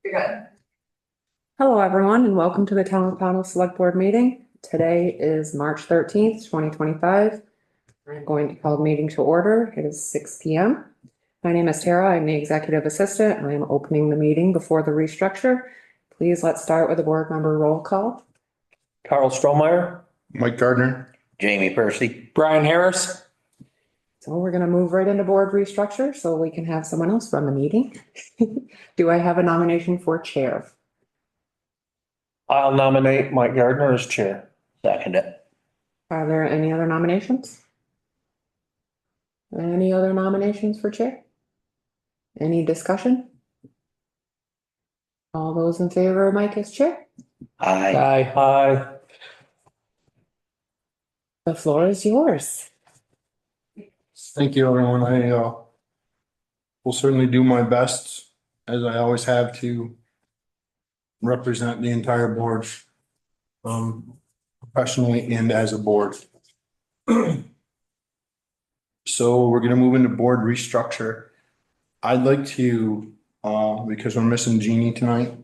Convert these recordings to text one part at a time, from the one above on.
You're good. Hello, everyone, and welcome to the Town of Pownell Select Board Meeting. Today is March 13th, 2025. I'm going to call the meeting to order. It is 6 p.m. My name is Tara. I'm the executive assistant, and I am opening the meeting before the restructure. Please let's start with a board member roll call. Carl Strohmeyer. Mike Gardner. Jamie Percy. Brian Harris. So we're going to move right into board restructure so we can have someone else run the meeting. Do I have a nomination for chair? I'll nominate Mike Gardner as chair. Second it. Are there any other nominations? Any other nominations for chair? Any discussion? All those in favor of Mike as chair? Aye. Aye. The floor is yours. Thank you, everyone. I will certainly do my best, as I always have, to represent the entire board professionally and as a board. So we're gonna move into board restructure. I'd like to, because we're missing Jeannie tonight,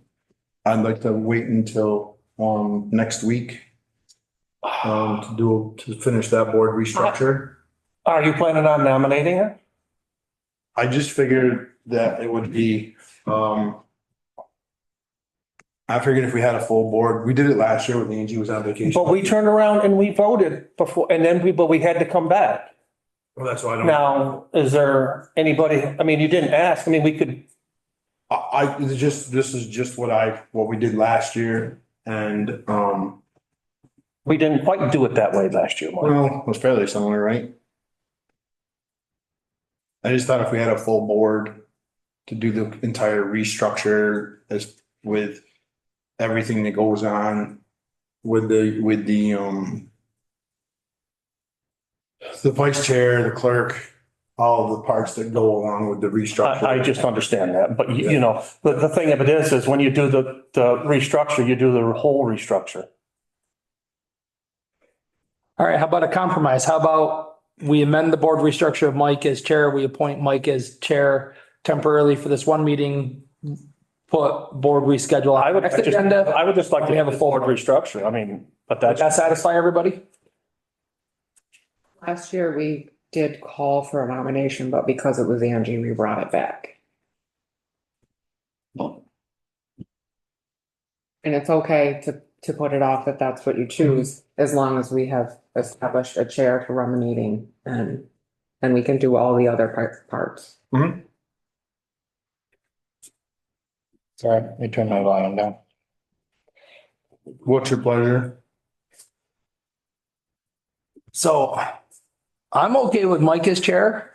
I'd like to wait until next week to finish that board restructure. Are you planning on nominating her? I just figured that it would be, I figured if we had a full board, we did it last year when Angie was on vacation. But we turned around and we voted before, and then but we had to come back. Well, that's why I don't. Now, is there anybody, I mean, you didn't ask, I mean, we could, This is just what we did last year and, we didn't quite do it that way last year, Mike. well, it was fairly similar, right? I just thought if we had a full board to do the entire restructure as with everything that goes on with the vice chair, the clerk, all of the parts that go along with the restructure. I just understand that, but you know, the thing of it is when you do the restructure, you do the whole restructure. All right, how about a compromise? How about we amend the board restructure of Mike as chair? We appoint Mike as chair temporarily for this one meeting, put board reschedule. I would Next just agenda. like to We have a full board restructure. I mean, but Does that that's, satisfy everybody? Last year, we did call for a nomination, but because it was Angie, we brought it back. And it's okay to put it off if that's what you choose, as long as we have established a chair to run the meeting and we can do all the other parts. Sorry, let me turn my volume down. What's your pleasure? So I'm okay with Mike as chair.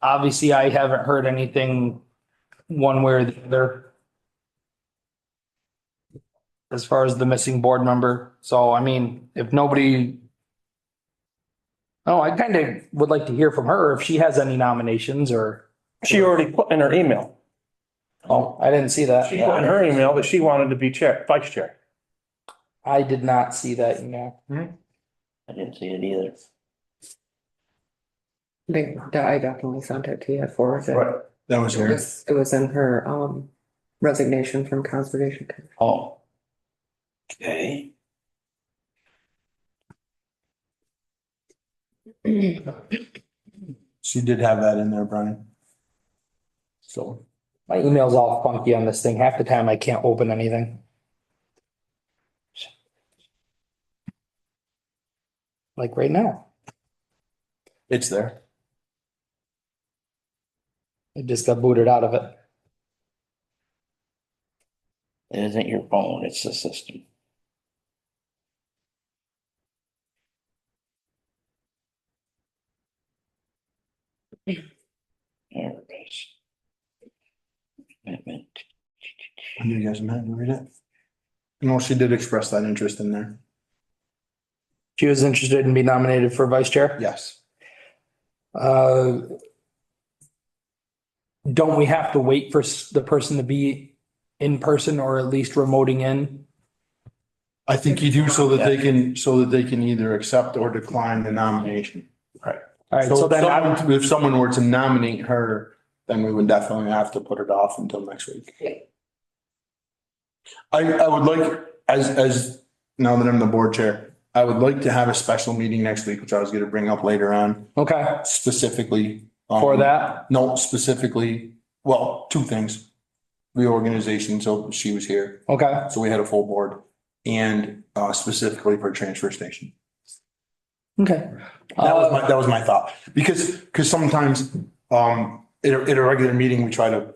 Obviously, I haven't heard anything one way or the other as far as the missing board member. So, I mean, if nobody, oh, I kind of would like to hear from her if she has any nominations or, she already put in her email. oh, I didn't see that. She put in her email that she wanted to be chair, vice chair. I did not see that email. I didn't see it either. I definitely sent it to you for it. Right. That was here. It was in her resignation from conservation. Oh. Okay. She did have that in there, Brian. So. My email's all funky on this thing. Half the time I can't open anything. Like right now. It's there. I just got booted out of it. It isn't your phone, it's the system. There it is. Amendment. When you guys met, read it. No, she did express that interest in there. She was interested in being nominated for vice chair. Yes. Don't we have to wait for the person to be in person or at least remoting in? I think you do so that they can either accept or decline the nomination. Right. All right, so then I would, If someone were to nominate her, then we would definitely have to put it off until next week. I would like, as, now that I'm the board chair, I would like to have a special meeting next week, which I was gonna bring up later on, Okay, specifically. for that, No, specifically, well, two things. Reorganization, so she was here, okay, so we had a full board, and specifically for transfer station. okay. That was my thought, because sometimes, in a regular meeting, we try to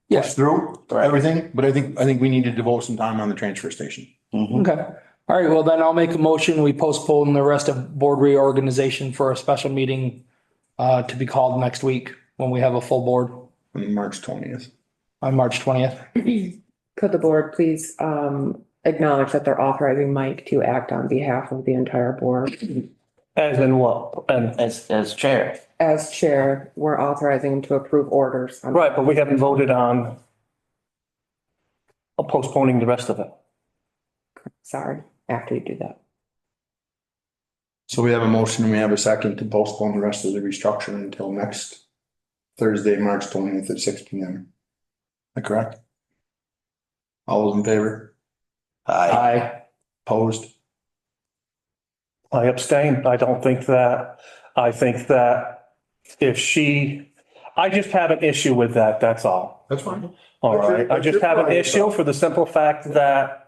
Yeah. push through Right. everything, but I think we need to devote some time on the transfer station. Mhm. Okay, all right, well then I'll make a motion, we postpone the rest of board reorganization for a special meeting to be called next week when we have a full board On March 20th. on March 20th. Could the board please acknowledge that they're authorizing Mike to act on behalf of the entire board? As in what? And, As chair, As chair, we're authorizing him to approve orders. right, but we haven't voted on postponing the rest of it. Sorry, after you do that. So we have a motion and we have a second to postpone the rest of the restructuring until next Thursday, March 20th at 6 p.m. Is that correct? All those in favor? I, Opposed? I abstain. I think that if she, I just have an issue with that, that's all. That's fine. All That's your- right, I that's just your have an prerogative. issue for the simple fact that,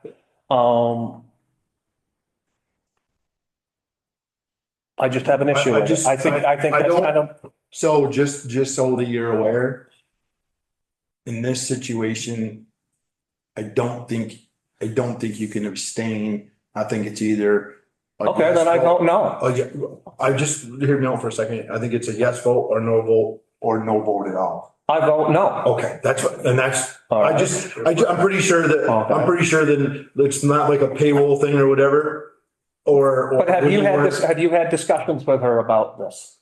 I just have an issue with it. I think I that's don't- kind of, So just so that you're aware, in this situation, I don't think you can abstain. I think it's either. a okay, yes then I vote- vote no. Oh, yeah, I just, hear me out for a second. I think it's a yes vote or no vote or no vote at all. I vote no. Okay, that's what, and that's, All right. I'm pretty sure that, it's not like a payroll thing or whatever, or. But have you had discussions with her about this?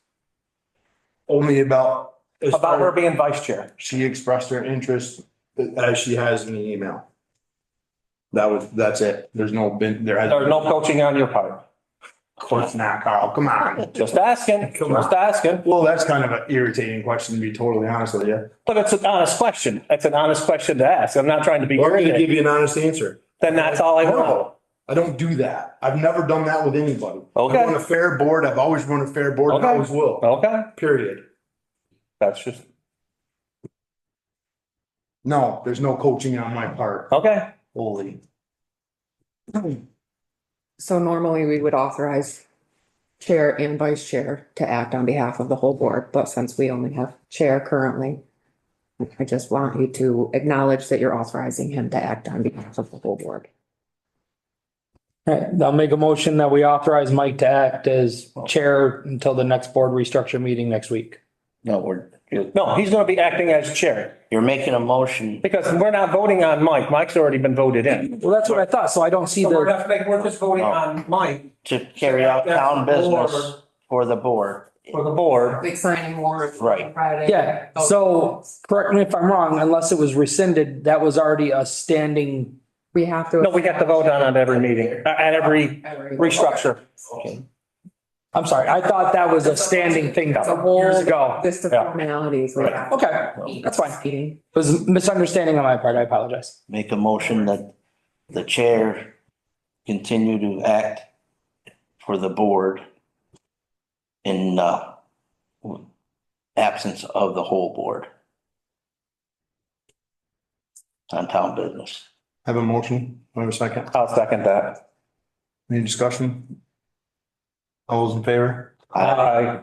Only about. as About her far- being vice chair? She expressed her interest as she has in the email. That's it. There's no There's no coaching on your part? Of course not, Carl. Come on. Just asking, Come on. just asking. Well, that's kind of an irritating question, to be totally honest with you. But it's an honest question. It's an honest question to ask. I'm not trying to be We're going to irritating. give you an honest answer. Then that's all I want. No, I don't do that. I've never done that with anybody. Okay. I run a fair board. I've always run a fair board and I Okay. always will, Okay, period. that's just, No, there's no coaching on my part. okay. Holy. So normally we would authorize chair and vice chair to act on behalf of the whole board, but since we only have chair currently, I just want you to acknowledge that you're authorizing him to act on behalf of the whole board. All right, I'll make a motion that we authorize Mike to act as chair until the next board restructure meeting next week. no, No, he's gonna be acting as chair you're making a motion. because we're not voting on Mike. Mike's already been voted in. Well, that's what I thought, so I don't see the, We're just voting on Mike To carry out town business for the board. for the board. Like signing warrants. Right. Friday. yeah, so correct me if I'm wrong, unless it was rescinded, that was already a standing. We have to. No, we have to vote on it at every meeting, at every restructure. I'm sorry, I thought that was a standing thing It's a from whole years ago. list of Yeah. formalities. we have. Okay, that's fine. It Meeting. was a misunderstanding on my part, I apologize. Make a motion that the chair continue to act for the board in absence of the whole board on town business. Have a motion. Do I have a second? I'll second that. Any discussion? All those in favor? Aye.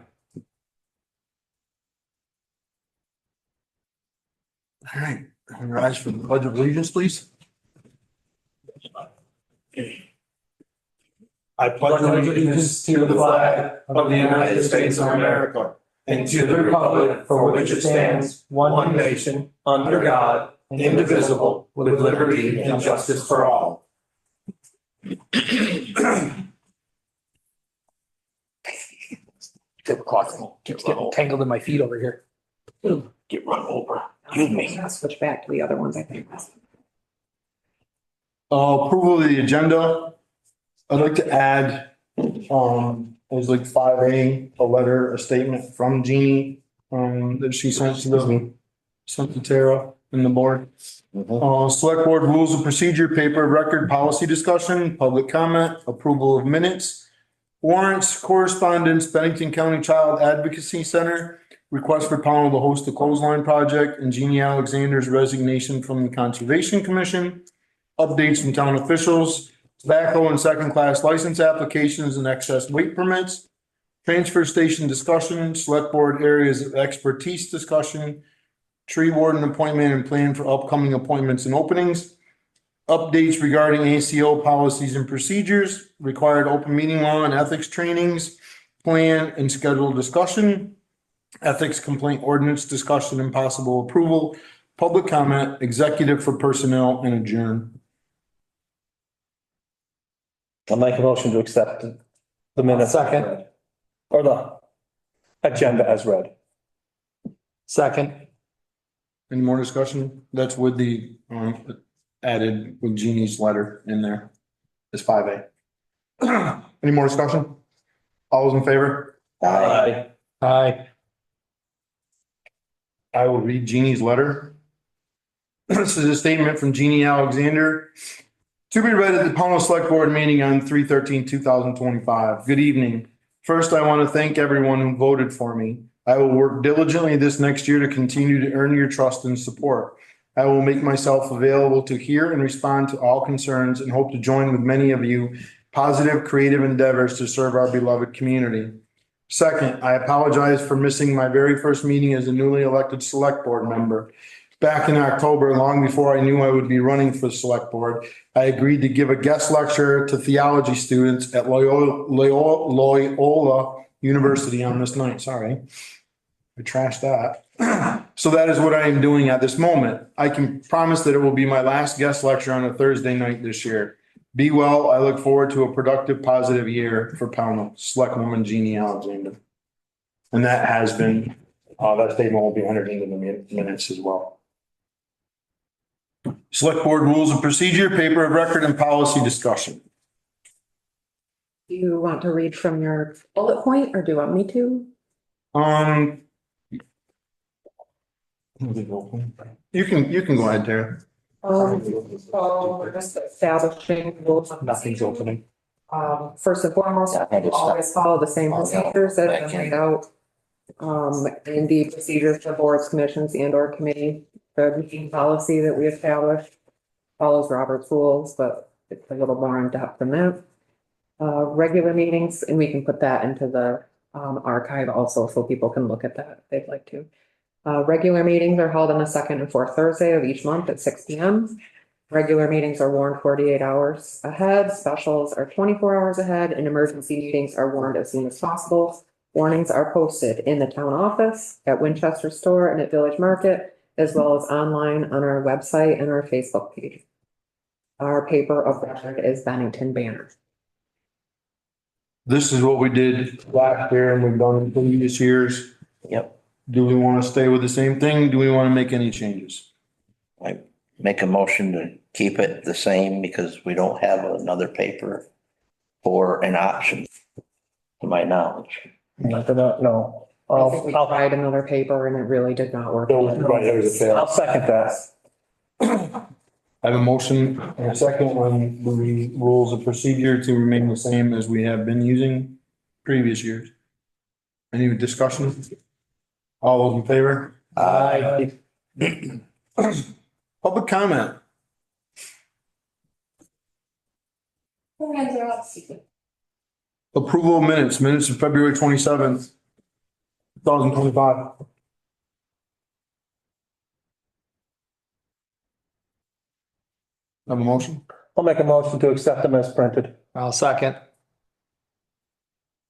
All right. Rise for the pledge of allegiance, please. I pledge allegiance to the flag of the United States of America and to the republic for which it stands, one nation, under God, indivisible, with liberty and justice for all. Keeps getting tangled in my feet over here. Get run over. Excuse me. I'll switch back to the other ones, I think. Approval of the agenda. I'd like to add, there's like 5A, a letter, a statement from Jeannie, that she sent to Tara. in the board. Select board rules of procedure, paper of record, policy discussion, public comment, approval of minutes, warrants, correspondence, Bennington County Child Advocacy Center, request for Pownell to host a clothesline project, and Jeannie Alexander's resignation from the Conservation Commission, updates from town officials, tobacco and second-class license applications and excess weight permits, transfer station discussion, select board areas of expertise discussion, tree warden appointment and plan for upcoming appointments and openings, updates regarding ACO policies and procedures, required open meeting law and ethics trainings, plan and schedule discussion, ethics complaint ordinance discussion and possible approval, public comment, executive for personnel, and adjourn. I'll make a motion to accept the minutes. Second. Or the agenda as read. Second. Any more discussion? That's with the, added with Jeannie's letter in there. It's 5A. Any more discussion? All those in favor? Aye. Aye. I will read Jeannie's letter. This is a statement from Jeannie Alexander. To be read at the Pownell Select Board meeting on 3/13/2025. Good evening. First, I want to thank everyone who voted for me. I will work diligently this next year to continue to earn your trust and support. I will make myself available to hear and respond to all concerns and hope to join with many of you positive, creative endeavors to serve our beloved community. Second, I apologize for missing my very first meeting as a newly elected select board member. Back in October, long before I knew I would be running for the select board, I agreed to give a guest lecture to theology students at Loyola University on this night. Sorry, I trashed that. So that is what I am doing at this moment. I can promise that it will be my last guest lecture on a Thursday night this year. Be well. I look forward to a productive, positive year for Pownell. Selectwoman Jeannie Alexander. And that has been, that statement will be entered into the minutes as well. Select board rules of procedure, paper of record, and policy discussion. Do you want to read from your bullet point or do you want me to? You can go ahead, Tara. So we're just establishing rules. Nothing's opening. First and foremost, Yeah, I had to stop. always follow the same procedures that have been laid out. In the procedures for boards, commissions, and or committee, the meeting policy that we established follows Robert's rules, but it's a little more in depth than that. Regular meetings, and we can put that into the archive also, so people can look at that if they'd like to. Regular meetings are held on the second and fourth Thursday of each month at 6 p.m. Regular meetings are warned 48 hours ahead, specials are 24 hours ahead, and emergency meetings are warned as soon as possible. Warnings are posted in the town office, at Winchester Store, and at Village Market, as well as online on our website and our Facebook page. Our paper of record is Bennington Banner. This is what we did last year and we've done in previous years. Yep. Do we want to stay with the same thing? Do we want to make any changes? I make a motion to keep it the same because we don't have another paper for an option, to my knowledge. Not that, no. I think we tried another paper and it really did not work. I'll second that. I have a motion and a second on the rules of procedure to remain the same as we have been using previous years. Any discussion? All those in favor? Aye. Public comment. Approval of minutes of February 27th, 2025. Have a motion? I'll make a motion to accept them as printed. I'll second.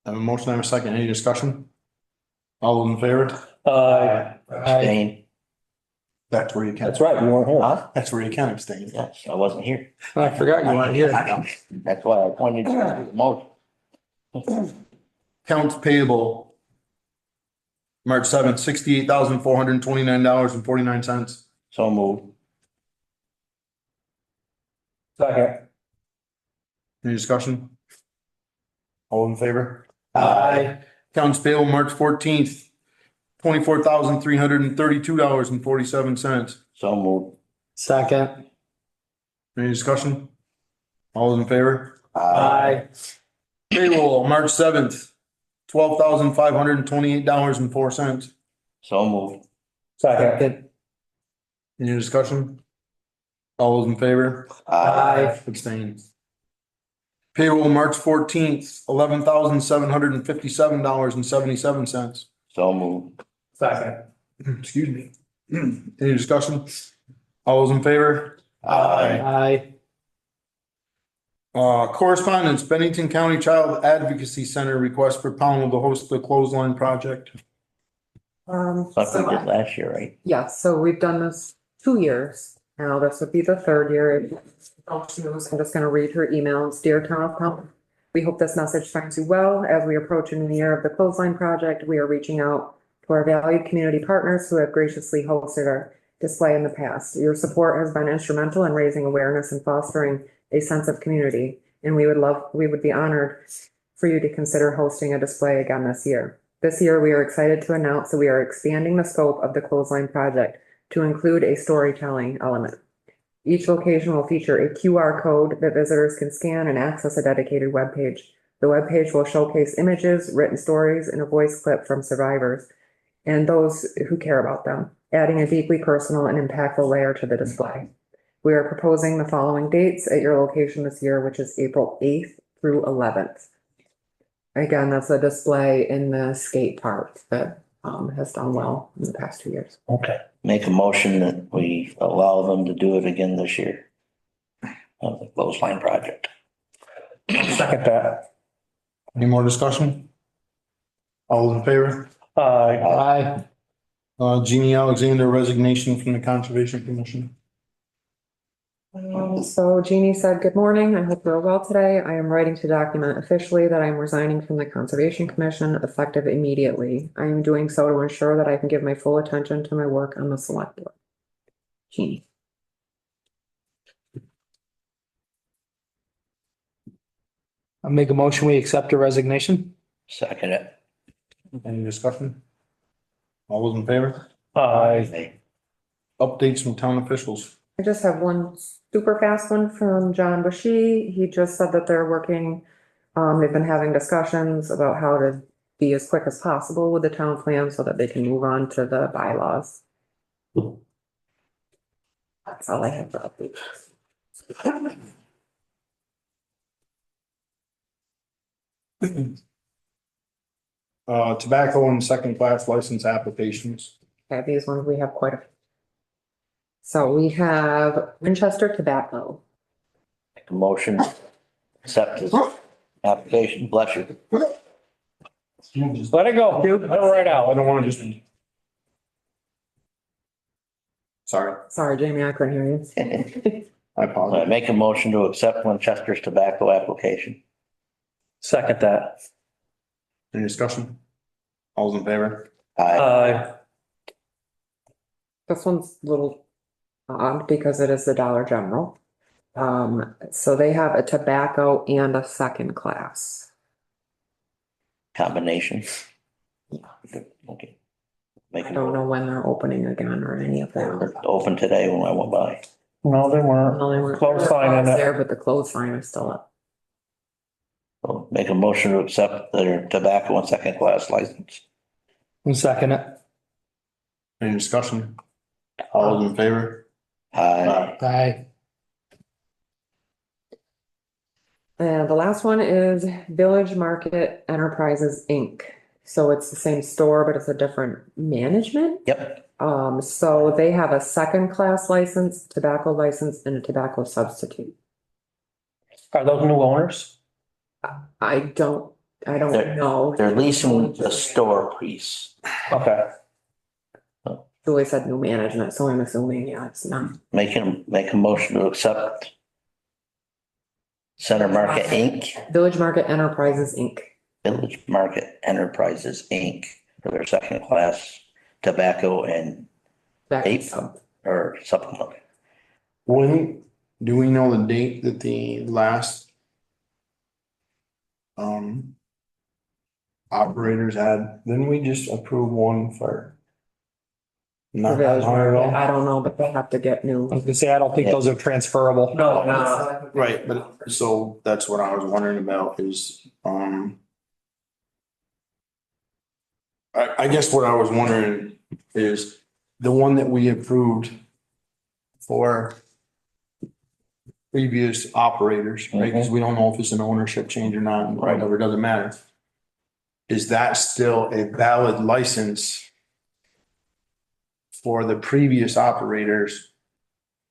Have a motion, I have a second. Any discussion? All those in favor? Aye. Abstain. That's where you can. That's right, you weren't here. Huh? That's where you can abstain. Yes, I wasn't here. I forgot you weren't here. That's why I pointed to the motion. Accounts payable. March 7th, $68,429.49. So moved. Second. Any discussion? All in favor? Aye. Accounts payable, March 14th, $24,332.47. So moved. Second. Any discussion? All those in favor? Aye. Payroll, March 7th, $12,528.04. So moved. Second. Any discussion? All those in favor? Aye. Abstain. Payroll, March 14th, $11,757.77. So moved. Second. Excuse me. Any discussion? All those in favor? Aye. Correspondence, Bennington County Child Advocacy Center request for Pownell to host the clothesline project. Like we did last year, right? Yeah, so we've done this 2 years. Now this would be the third year. I'm just gonna read her emails. Dear Town of Pownell, we hope this message finds you well. As we approach a new year of the clothesline project, we are reaching out to our valued community partners who have graciously hosted our display in the past. Your support has been instrumental in raising awareness and fostering a sense of community, and we would be honored for you to consider hosting a display again this year. This year, we are excited to announce that we are expanding the scope of the clothesline project to include a storytelling element. Each location will feature a QR code that visitors can scan and access a dedicated webpage. The webpage will showcase images, written stories, and a voice clip from survivors and those who care about them, adding a deeply personal and impactful layer to the display. We are proposing the following dates at your location this year, which is April 8th through 11th. Again, that's a display in the skate park that has done well in the past 2 years. Okay. Make a motion that we allow them to do it again this year. On the clothesline project. Second that. Any more discussion? All those in favor? Aye. Aye. Jeannie Alexander resignation from the Conservation Commission. So Jeannie said, good morning. I hope you're well today. I am writing to document officially that I am resigning from the Conservation Commission effective immediately. I am doing so to ensure that I can give my full attention to my work on the select board. Jeannie. I'll make a motion, we accept her resignation. Second it. Any discussion? All those in favor? Aye. Aye. Updates from town officials. I just have one super fast one from John Bushy. He just said that they're working, they've been having discussions about how to be as quick as possible with the town plan so that they can move on to the bylaws. That's all I have for updates. Tobacco and second class license applications. Okay, these ones we have quite a few. So we have Winchester Tobacco. Make a motion. Accept this application. Bless you. Just let it go. Let it right I out. don't want to just. Sorry, Sorry, Jamie, I couldn't hear you. I apologize. Make a motion to accept Winchester's tobacco application. Second that. Any discussion? All those in favor? Aye. Aye. This one's a little odd because it is the Dollar General. So they have a tobacco and a second class. Combination. Okay. Make I it don't know when they're opening again or any of that. open today when I went by. No, they weren't. Well, they weren't- Close sign in it. There, but the close sign is still up. So make a motion to accept their tobacco and second class license. And second it. Any discussion? All those in favor? Aye. Aye. And the last one is Village Market Enterprises, Inc. So it's the same store, but it's a different management. Yep. So they have a second class license, tobacco license, and a tobacco substitute. Are those new owners? I don't They're- know. They're leasing the store piece. Okay. Julie said new management, so I'm assuming, yeah, it's not. Make a motion to accept Center Market Inc., Village Market Enterprises, Inc. Village Market Enterprises, Inc. for their second class tobacco and Tobacco Eight. sub. or supplement. When, do we know the date that the last operators had, didn't we just approve one for? Not that hard at all? I don't know, but they have to get I new. was gonna say, I don't think those are transferable. No, no. Right, but so that's what I was wondering about is, I guess what I was wondering is the one that we approved for previous operators, right? Because we don't know if it's an ownership change or not, Right. whatever, it doesn't matter. Is that still a valid license for the previous operators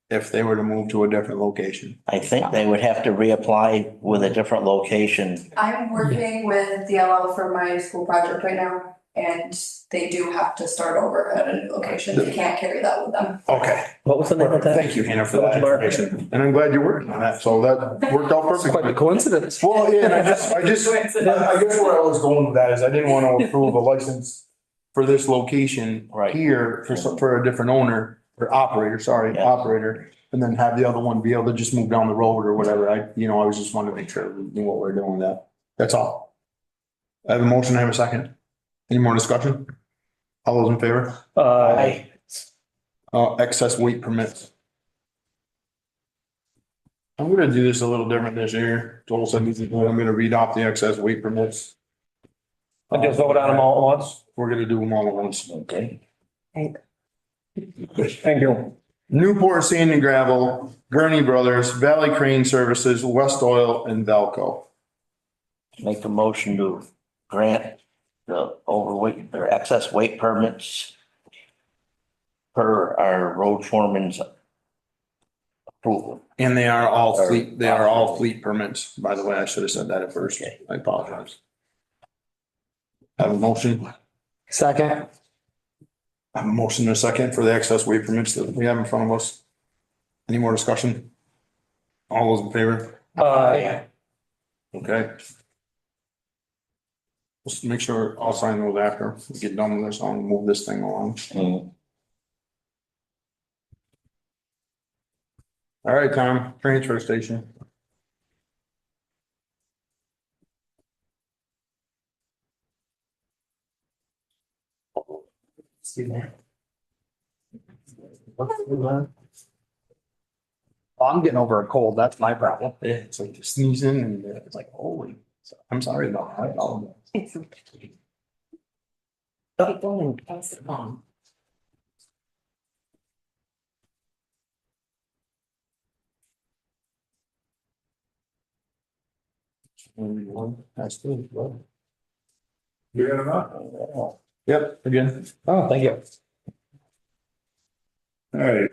if they were to move to a different location? I think they would have to reapply with a different location. I'm working with DLL for my school project right now, and they do have to start over at a new location. They can't carry that with them. Okay. What was the name of that? Thank you, Hannah, for that information. And I'm glad you're working on that. So that worked out It's quite the perfectly. coincidence. Well, yeah, and I guess where I was going with that is I didn't want to approve a license for this location Right. here for a different owner or operator, sorry, Yes. operator. And then have the other one be able to just move down the road or whatever. I was just wanting to make sure we knew what we're doing with that. That's all. I have a motion, I have a second. Any more discussion? All those in favor? Aye. Excess weight permits. I'm gonna do this a little different this year. Joel said I'm gonna read off the excess weight permits. And just vote on them all at once? We're gonna do them all at once. Okay. Thank you. Newport Sand and Gravel, Gurney Brothers, Valley Crane Services, West Oil, and Velco. Make a motion to grant the overweight or excess weight permits per our road foreman's approval. And they are all fleet permits. By the way, I should have said that at first. I apologize. Have a motion. Second. I have a motion and a second for the excess weight permits that we have in front of us. Any more discussion? All those in favor? Okay. Just make sure I'll sign those after we get done with this. I'll move this thing along. Mm. All right, Tom, transfer station. I'm getting over a cold. That's my problem. Yeah, it's like sneezing and it's like, holy, I'm sorry about that. It's okay. Keep going, pass it on. That's good. Well, You got enough? yep, again. Oh, thank you. All right,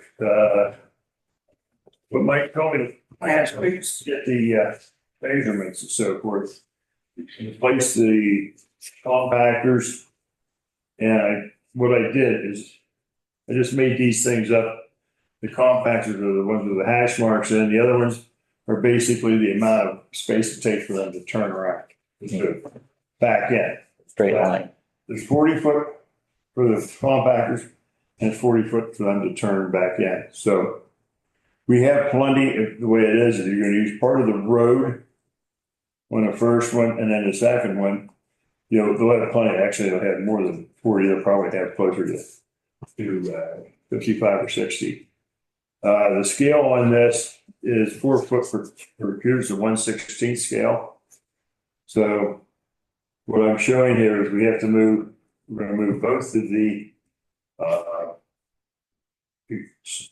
what Mike told me, I asked me to get the measurements and so forth. Replace the compactors. And what I did is I just made these things up. The compactors are the ones with the hash marks in, the other ones are basically the amount of space it takes for them to turn around. To back in. Straight line. There's 40 foot for the compactors and 40 foot for them to turn back in. So we have plenty. If the way it is you're going to use part of the road on the first one, and then the second one, they'll have plenty. Actually, they'll have more than 40. They'll probably have closer to 55 or 60. The scale on this is 4 foot for computers, a 1/16 scale. So what I'm showing here is we're going to move both of the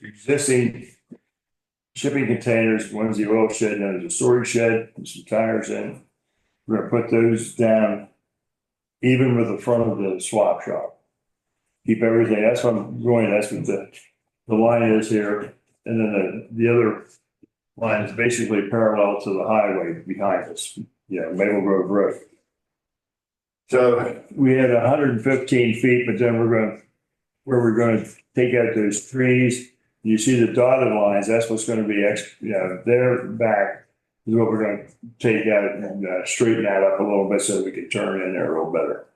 existing shipping containers. One's the oil shed, and there's a storage shed with some tires in. We're going to put those down even with the front of the swap shop. Keep everything. That's what I'm going. That's what the line is here. And then the other line is basically parallel to the highway behind us, Maple Grove Road. So we had 115 feet, but then where we're going to take out those trees. You see the dotted lines, that's what's going to be, their back is what we're going to take out and straighten that up a little bit so we can turn in there a little better.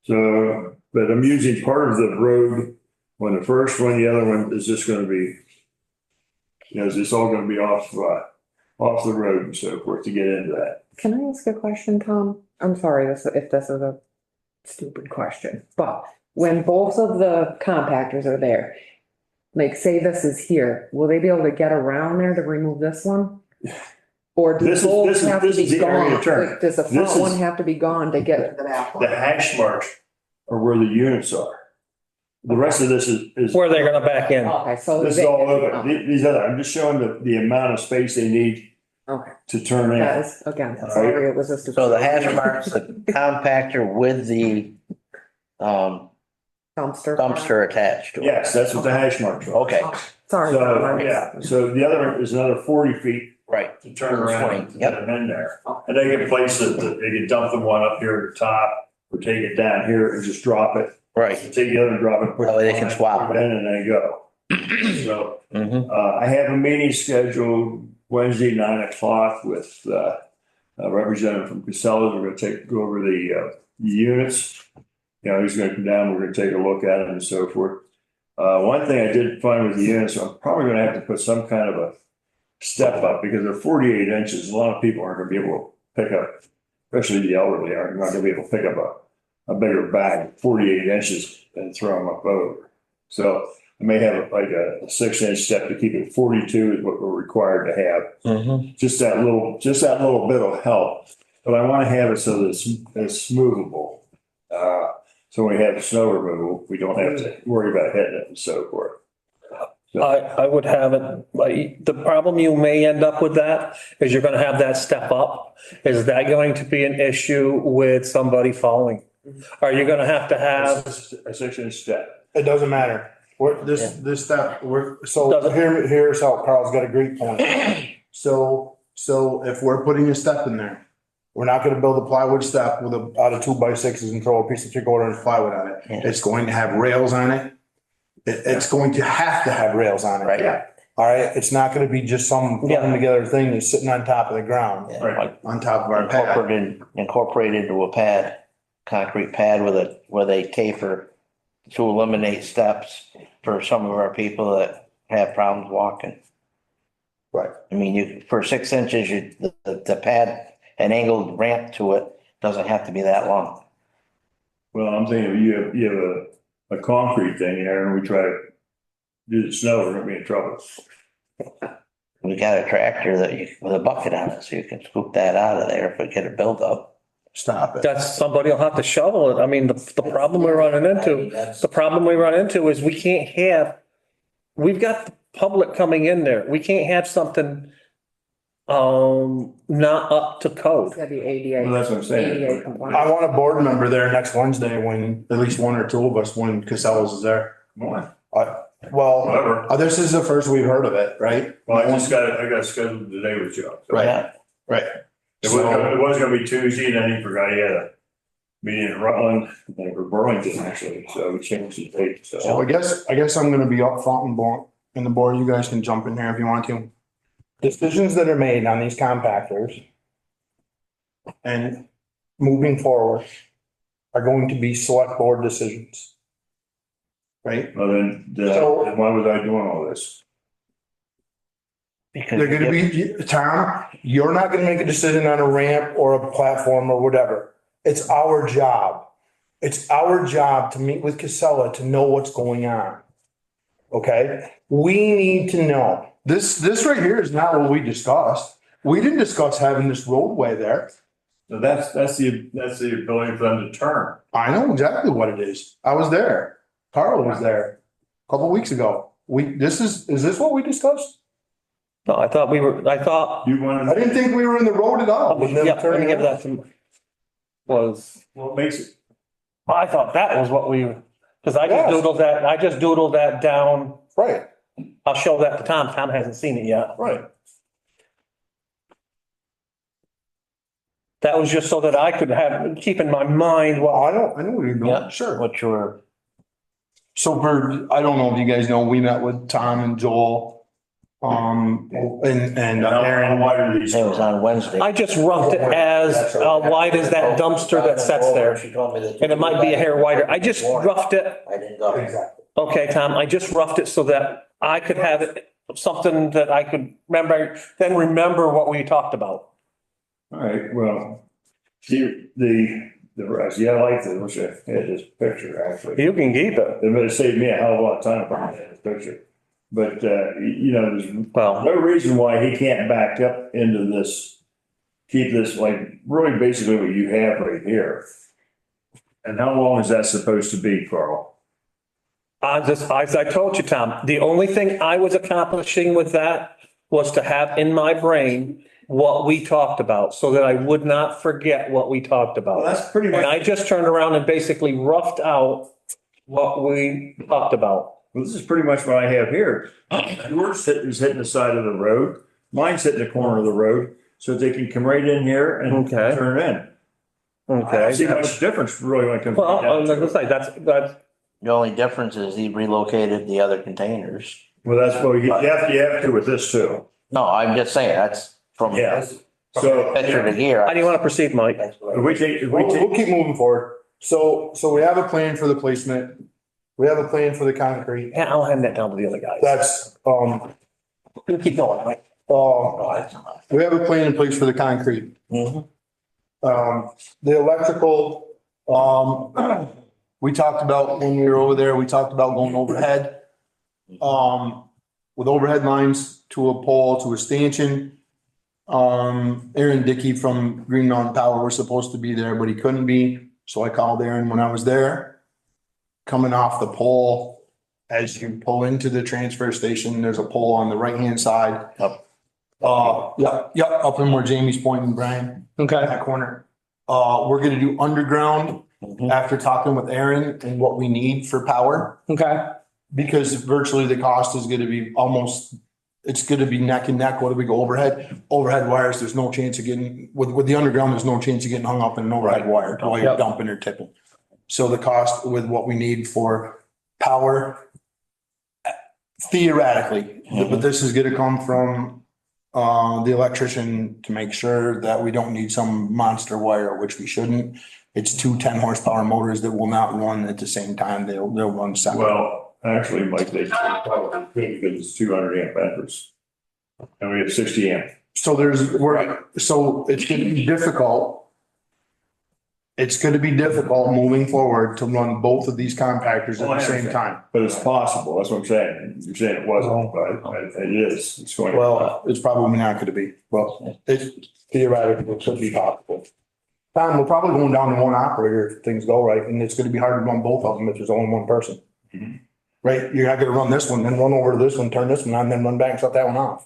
So, but I'm using part of the road on the first one. The other one is just going to be, it's all going to be off off the road and so forth to get into that. Can I ask a question, Tom? I'm sorry if this is a stupid question, but when both of the compactors are there, like say this is here, will they be able to get around there to remove this one? Or do This is- both this is- have to this is be the area gone? of turn. Like, does the This front one is- have to be gone to get to the back The one? hash marks are where the units are. The rest of this is. Where they're gonna back in. Okay, so. This is all over. These other, I'm just showing the amount of space they need Okay, to turn that in. is, again, sorry, it was a stupid. So the hash marks, the compactor with the dumpster attached to it. Yes, that's what the hash marks are. Okay, Sorry. Tom, So, I yeah, missed- so the other is another 40 feet right. to turn around, to Yep. get them in there. And they can place it, they can dump the one up here at the top, or take it down here and just drop it. Right. Take the other and drop it. put That way they it can on, swap put it in and then go. So, Mm-hmm. I have a meeting scheduled Wednesday, 9 o'clock with, a representative from Casella. We're gonna go over the units. You know, he's gonna come down, we're gonna take a look at it and so forth. One thing I did find with the units, I'm probably gonna have to put some kind of a step up because they're 48 inches. A lot of people aren't gonna be able to pick up, especially the elderly aren't not gonna be able to pick up a bigger bag, 48 inches and throw them up over. So I may have like a 6-inch step to keep it 42 is what we're required to have. Mm-hmm. Just that little bit will help. But I want to have it so that it's movable. So when we have snow removal, we don't have to worry about hitting it and so forth. I would have it, like, the problem you may end up with that is you're gonna have that step up. Is that going to be an issue with somebody falling? Are you gonna have to have, A 6-inch step. It doesn't matter. This step, so here's how Carl's got a great point. So if we're putting a step in there, we're not gonna build a plywood step with out of 2x6s and throw a piece of 3/4 inch plywood on it. Yeah. It's going to have rails on it. It's going to have rails on it. Right. All right, it's not gonna be just some thrown together thing that's sitting on top of the ground, Yeah, Right. like on top of our pad. incorporated into a pad, concrete pad with a taper to eliminate steps for some of our people that have problems walking. Right. I mean, for 6 inches, the pad, an angled ramp to it doesn't have to be that long. Well, I'm thinking if you have a concrete thing there and we try to do the snow, we're gonna be in trouble. We got a tractor with a bucket on it, so you can scoop that out of there if we get a buildup. Stop it. that's, somebody will have to shovel it. I mean, the problem we're running into, the problem we run into is we can't have, we've got the public coming in there. We can't have something not up to It's code. gotta be Well, ADA. that's what I'm saying. ADA compliant. I want a board member there next Wednesday when, at least one or two of us, when Casellas is there. Well, Well, whatever. this is the first we've heard of it, right? Well, I got scheduled today with Joe. So Right. Yeah. Right. It was gonna be Tuesday and then he forgot he had a meeting in Rutland, or Burlington actually, so we changed the date, So so. I guess I'm gonna be up front and blunt in the board. You guys can jump in here if you want to. Decisions that are made on these compactors and moving forward are going to be select board decisions. Right? Well, then So- why was I doing all this? Because They're gonna be, Tom, you're not gonna make a decision on a ramp or a platform or whatever. It's our job. It's our job to meet with Casella to know what's going on. Okay? We need to know. This right here is not what we discussed. We didn't discuss having this roadway there. So that's the ability for them to turn. I know exactly what it is. I was there. Carl was there a couple weeks ago. Is this what we discussed? No, I thought, You wanted. I didn't think we were in the road at all. with them yeah, let me turning give around. that to, was, What makes it, I thought that was what because I Yes. just doodled that down. Right, I'll show that to Tom. Tom hasn't seen it yet. right. That was just so that I could keep in my mind, Well, well, I know what you're Yeah. doing, sure. what you were, So I don't know if you guys know, we met with Tom and Joel, and how Aaron. wide are these? it was on Wednesday. I just roughed it as wide as that dumpster that sits there. And it might be a hair wider. I just roughed it. I didn't go. Exactly. Okay, Tom, I just roughed it so that I could have it something that I could remember what we talked about. All right, well, the rest, yeah, I like this, wish I had this picture actually. You can keep it. It would have saved me a hell of a lot of time if I had this picture. But, you know, there's Well, no reason why he can't back up into this, keep this like really basically what you have right here. And how long is that supposed to be, Carl? as I told you, Tom, the only thing I was accomplishing with that was to have in my brain what we talked about so that I would not forget what we talked Well, about. that's pretty And much, I just turned around and basically roughed out what we talked about. well, this is pretty much what I have here. Yours is hitting the side of the road, mine's hitting the corner of the road, so they can come right in here and Okay. turn in. I don't see Okay. much difference really when it comes Well, down like to I it. say, that's, The only difference is he relocated the other containers. Well, that's what you have to with this too. No, I'm just saying, that's from Yeah. this So picture to here. how do you want to proceed, Mike? if we take, We'll keep moving forward. So we have a plan for the placement. We have a plan for the concrete. Yeah, I'll hand that down to the other guys. That's, Keep going, Mike. we have a plan in place for the concrete. Mhm. The electrical, we talked about when we were over there, we talked about going overhead. With overhead lines to a pole, to a stanchion. Aaron Dickey from Green Mountain Power was supposed to be there, but he couldn't be. So I called Aaron when I was there. Coming off the pole, as you pull into the transfer station, there's a pole on the right-hand side. Up. Yep, up in where Jamie's pointing, Brian, Okay, that corner. We're gonna do underground Mhm. after talking with Aaron and what we need for power. okay, Because virtually the cost is gonna be almost, it's gonna be neck and neck. What do we go overhead? Overhead wires, there's no chance of getting, with the underground, there's no chance of getting hung up in an overhead wire while you're Yep. dumping or tipping. So the cost with what we need for power, theoretically, but this is gonna come from the electrician to make sure that we don't need some monster wire, which we shouldn't. It's two 10 horsepower motors that will not run at the same time. They'll run separate. well, actually, Mike, they probably could because it's 200 amp batteries. And we have 60 amp. So so it's gonna be difficult. It's gonna be difficult moving forward to run both of these compactors at the same time. But it's possible, that's what I'm saying. You're saying it wasn't, but it is, it's going. Well, it's probably not gonna be. Well, it's theoretically, it could be possible. Tom, we're probably going down to one operator if things go right, and it's gonna be hard to run both of them if there's only one person. Mhm. Right? You're not gonna run this one, then run over to this one, turn this one on, then run back and shut that one off.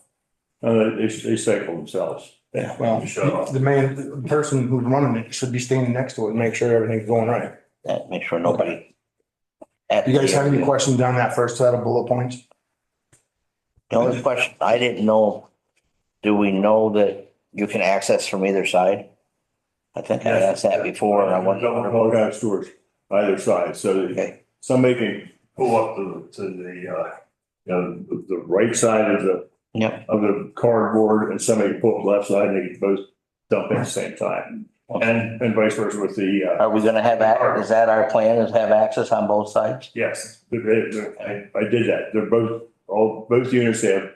They cycle themselves. Yeah, well, Shut off. the person who's running it should be standing next to it and make sure everything's going right. That, make sure nobody. You guys have any questions on that first set of bullet points? The only question, I didn't know, do we know that you can access from either side? I think I asked that before and I wondered. All kinds of stores, either side, so that Okay, somebody can pull up to the, you know, the right side yep, of the cardboard and somebody can pull up the left side and they can both dump in at the same time. And vice versa with the, are we gonna have, is that our plan, is have access on both sides? yes, I did that. They're both units have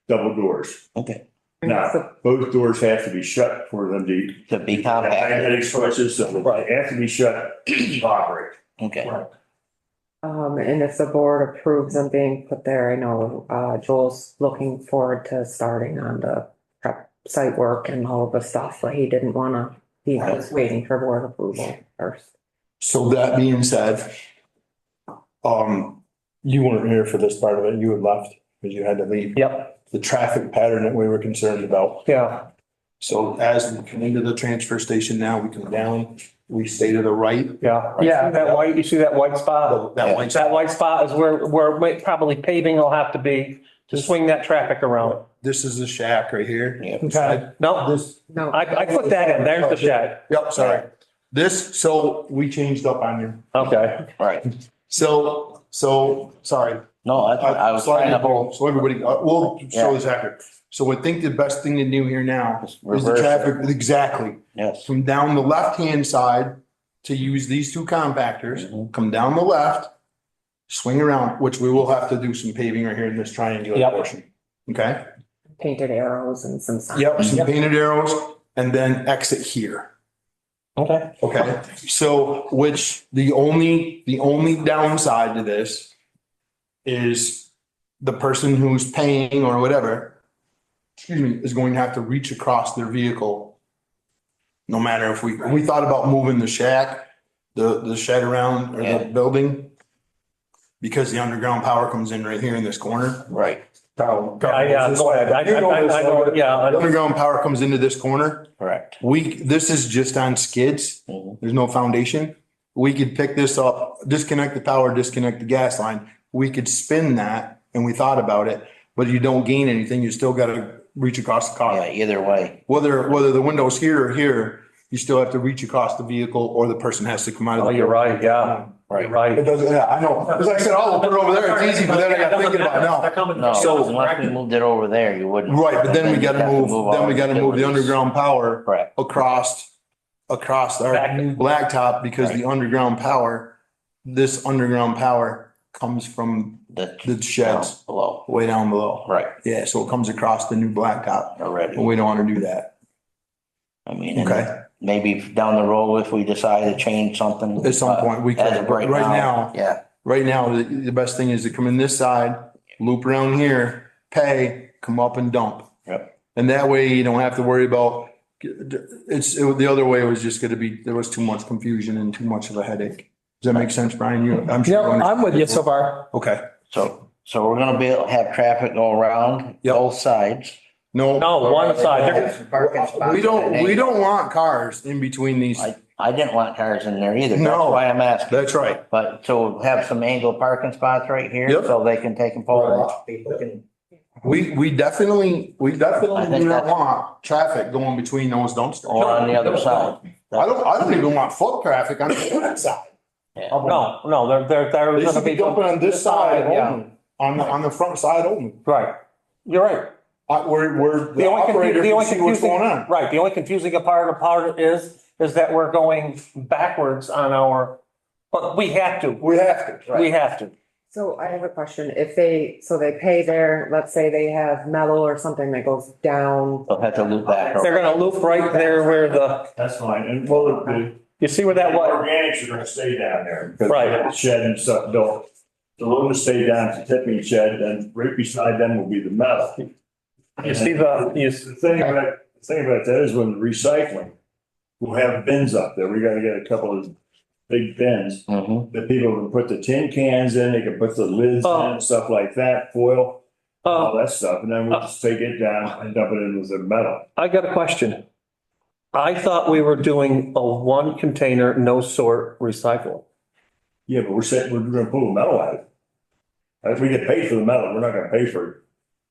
double doors. Okay, Now, both doors have to be shut for them to be to. compact, Magnetic switches, so they have to be shut to operate. okay, And if the board approves them being put there, I know, Joel's looking forward to starting on the prep site work and all of the stuff, but he didn't wanna, he was waiting for board approval first. So that being said, you weren't here for this part of it. You had left because you had to leave. Yep, The traffic pattern that we were concerned about. yeah, So as we come into the transfer station now, we come down, we stay to the right. yeah. Yeah. You see that white spot? That white That white spot is where probably paving will have to be to swing that traffic around. This is the shack right here. yeah, okay, No, This, No, I put that in, there's the shed. yep, sorry. This, so we changed up on you. Okay, right. So, sorry. No, I was trying to hold, So everybody, we'll show Yeah. this after. So I think the best thing to do here now is the reverse it. traffic, exactly. Yes, From down the left-hand side to use these two compactors, Mhm. come down the left, swing around, which we will have to do some paving right here in this triangular Yep. portion. Okay? Painted arrows and some signs. Yep, some painted arrows and then exit here. Okay. Okay, so which the only downside to this is the person who's paying or whatever, excuse me, is going to have to reach across their vehicle. No matter if we thought about moving the shack, the shed around or Yeah. the building. Because the underground power comes in right here in this corner. Right, Yeah, go ahead. I know, yeah. I The know. underground power comes into this corner. correct. This is just on skids. Mhm. There's no foundation. We could pick this up, disconnect the power, disconnect the gas line. We could spin that and we thought about it, but you don't gain anything. You still gotta reach across the Yeah, car. either way. Whether the window's here or here, you still have to reach across the vehicle or the person has to come out of Oh, the. you're right, yeah. Right. You're right. It doesn't, yeah, I know. As I said, I'll put it over there. It's easy, but then I got thinking about it now. No, So- unless we moved it over there, you wouldn't. Right, but then we you'd gotta have to move, then we all gotta move the utilities. underground power Correct, across our Back. blacktop because the underground power, this underground power comes from the sheds down below, way down below. right, Yeah, so it comes across the new blacktop. already. But we don't wanna do that. I mean, and Okay, maybe down the road, if we decide to change something. at some point we As could, of but right now, Yeah, the best thing is to come in this side, loop around here, pay, come up and dump. Yep. And that way you don't have to worry about, the other way was just gonna be, there was too much confusion and too much of a headache. Does that make sense, Brian? I'm sure. Yeah, I'm with you so far. Okay, so we're gonna be able to have traffic go around Yep. both sides. no, No, one side. Parking spots we don't underneath. want cars in between these. I didn't want cars in there either, that's No. why I'm asking. That's right. But so have some angled parking spots right here, Yep. so they can take and pull off. People can. We definitely I do think not that's- want traffic going between those dumpsters. Or on the other side. I don't even want foot traffic on the side. Yeah. No, they're They gonna should be be. dumping on this side Yeah. only, on the front side only. Right. You're right. Where the operator can see what's going on. Right, the only confusing part is that we're going backwards on our, but we have to, We have to. we have to. So I have a question. If they pay their, let's say they have metal or something that goes down. They'll have to loop back. They're gonna loop right there where That's fine, and well, the you see where that was? organics are gonna stay down there. because Right. the Shed and stuff built. The load will stay down to tipping shed, and right beside them will be the metal. You see The thing about that is when recycling, we'll have bins up there. We gotta get a couple of big bins. Mhm. That people can put the tin cans in, they can put the lids in, and stuff like that, foil, all that stuff, and then we'll just take it down and dump it in with the metal. I got a question. I thought we were doing a one container, no sort recycle. Yeah, but we're saying, we're gonna pull the metal out. If we get paid for the metal, we're not gonna pay for it,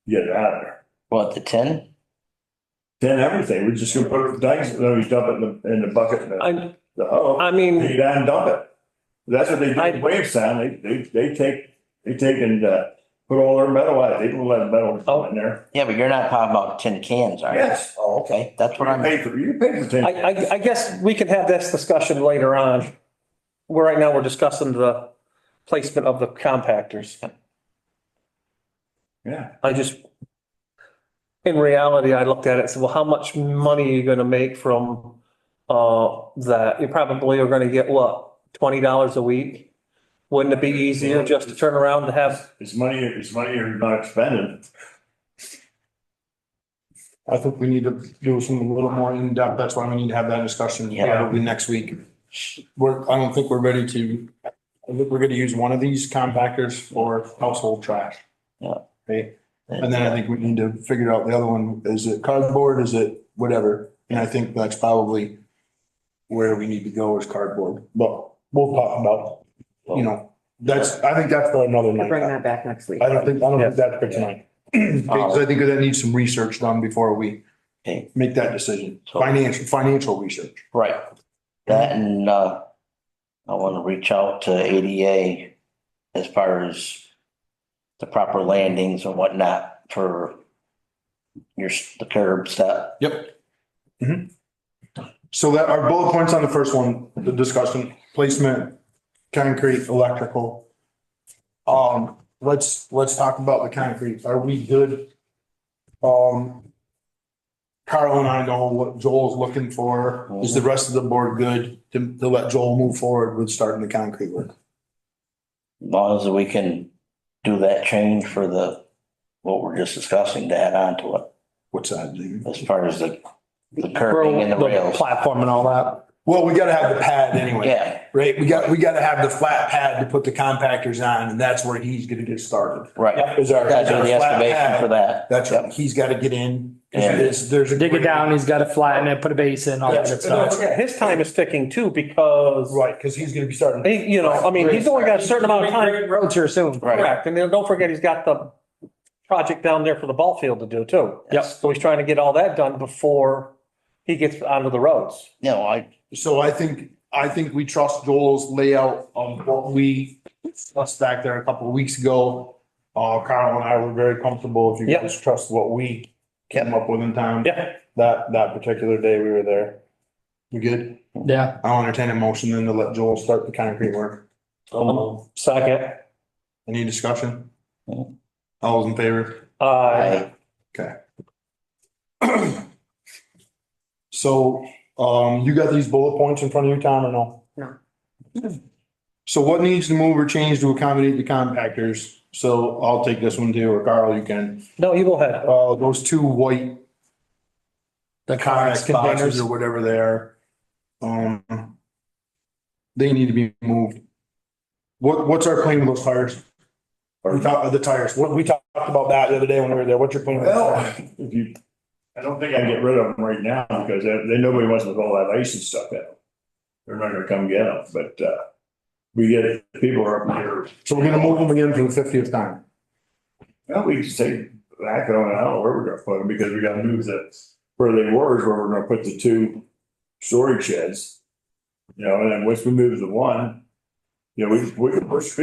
get it out of there. What, the tin? Then everything, we're just gonna put it, then we dump it in the bucket, in I the hole, take mean, it down and dump it. That's what they do I- in Wavestown, they take and, put all their metal out, they don't let metal in there. Yeah, but you're not talking about tin cans, are you? Yes. Oh, okay, that's what I'm. You pay for tin. I guess we can have this discussion later on. Right now, we're discussing the placement of the compactors. Yeah. I just, in reality, I looked at it and said, well, how much money are you gonna make from that? You probably are gonna get what, $20 a week? Wouldn't it be easier just to turn around and have, It's money you're not spending. I think we need to do some a little more in depth. That's why we need to have that discussion Yeah. probably next week. I don't think we're ready to, I think we're gonna use one of these compactors for household trash. Yeah. Right? And then I think we need to figure out the other one. Is it cardboard? Is it whatever? And I think that's probably where we need to go is cardboard. But we'll talk about, I think that's for another We'll bring night. that back next week. I don't think that's for tonight. Because I think that needs some research done before we Okay. make that decision. So- Financial research. Right. That and, I wanna reach out to ADA as far as the proper landings and whatnot for the curb step. Yep. So that our bullet points on the first one, the discussion, placement, concrete, electrical. Let's talk about the concrete. Are we good Carl and I know what Joel's looking for. Is the rest of the board good to let Joel move forward with starting the concrete work? As long as we can do that change for what we're just discussing to add on to it, What's that, Jamie? as far as the curbing and the rails. Platform and all that. Well, we gotta have the pad anyway, Yeah, right? We gotta have the flat pad to put the compactors on, and that's where he's gonna get started. right. Is our Gotta do the flat excavation pad. for that. That's right. He's gotta get in. Yeah. There's a. Dig it down, he's got to flatten it, put a base in, all that good stuff. Yeah, his time is ticking too, because, Right, because he's gonna be starting. he, I mean, he's only got a certain amount of time. Roads here soon. Right. Correct, and then don't forget, he's got the project down there for the ball field to do too. Yep. So he's trying to get all that done before he gets onto the roads. So I think we trust Joel's layout of what we discussed back there a couple of weeks ago. Carl and I were very comfortable if you Yep. guys trust what we came up with in town. Yeah. That particular day we were there. You good? Yeah. I'll entertain a motion then to let Joel start the concrete work. Second, Any discussion? No. All those in favor? uh, So, you got these bullet points in front of you, Tom, or no? No. So what needs to move or change to accommodate the compactors? So I'll take this one too, or Carl, you can. no, you go ahead. Those two white The Conex Conex boxes containers. or whatever they are. They need to be moved. What's our plan with those tires? We talked about the tires. We talked about that the other day when we were there. What's your plan with the Well, tires? I don't think I can get rid of them right now because nobody wants to with all that ice and stuff in them. They're not gonna come get them, but, we get, people are up here. So we're gonna move them again for the 50th time. Well, we can say back on, I don't know where we're gonna put them because we gotta move where they were is where we're gonna put the two storage sheds. And then once we move the one, we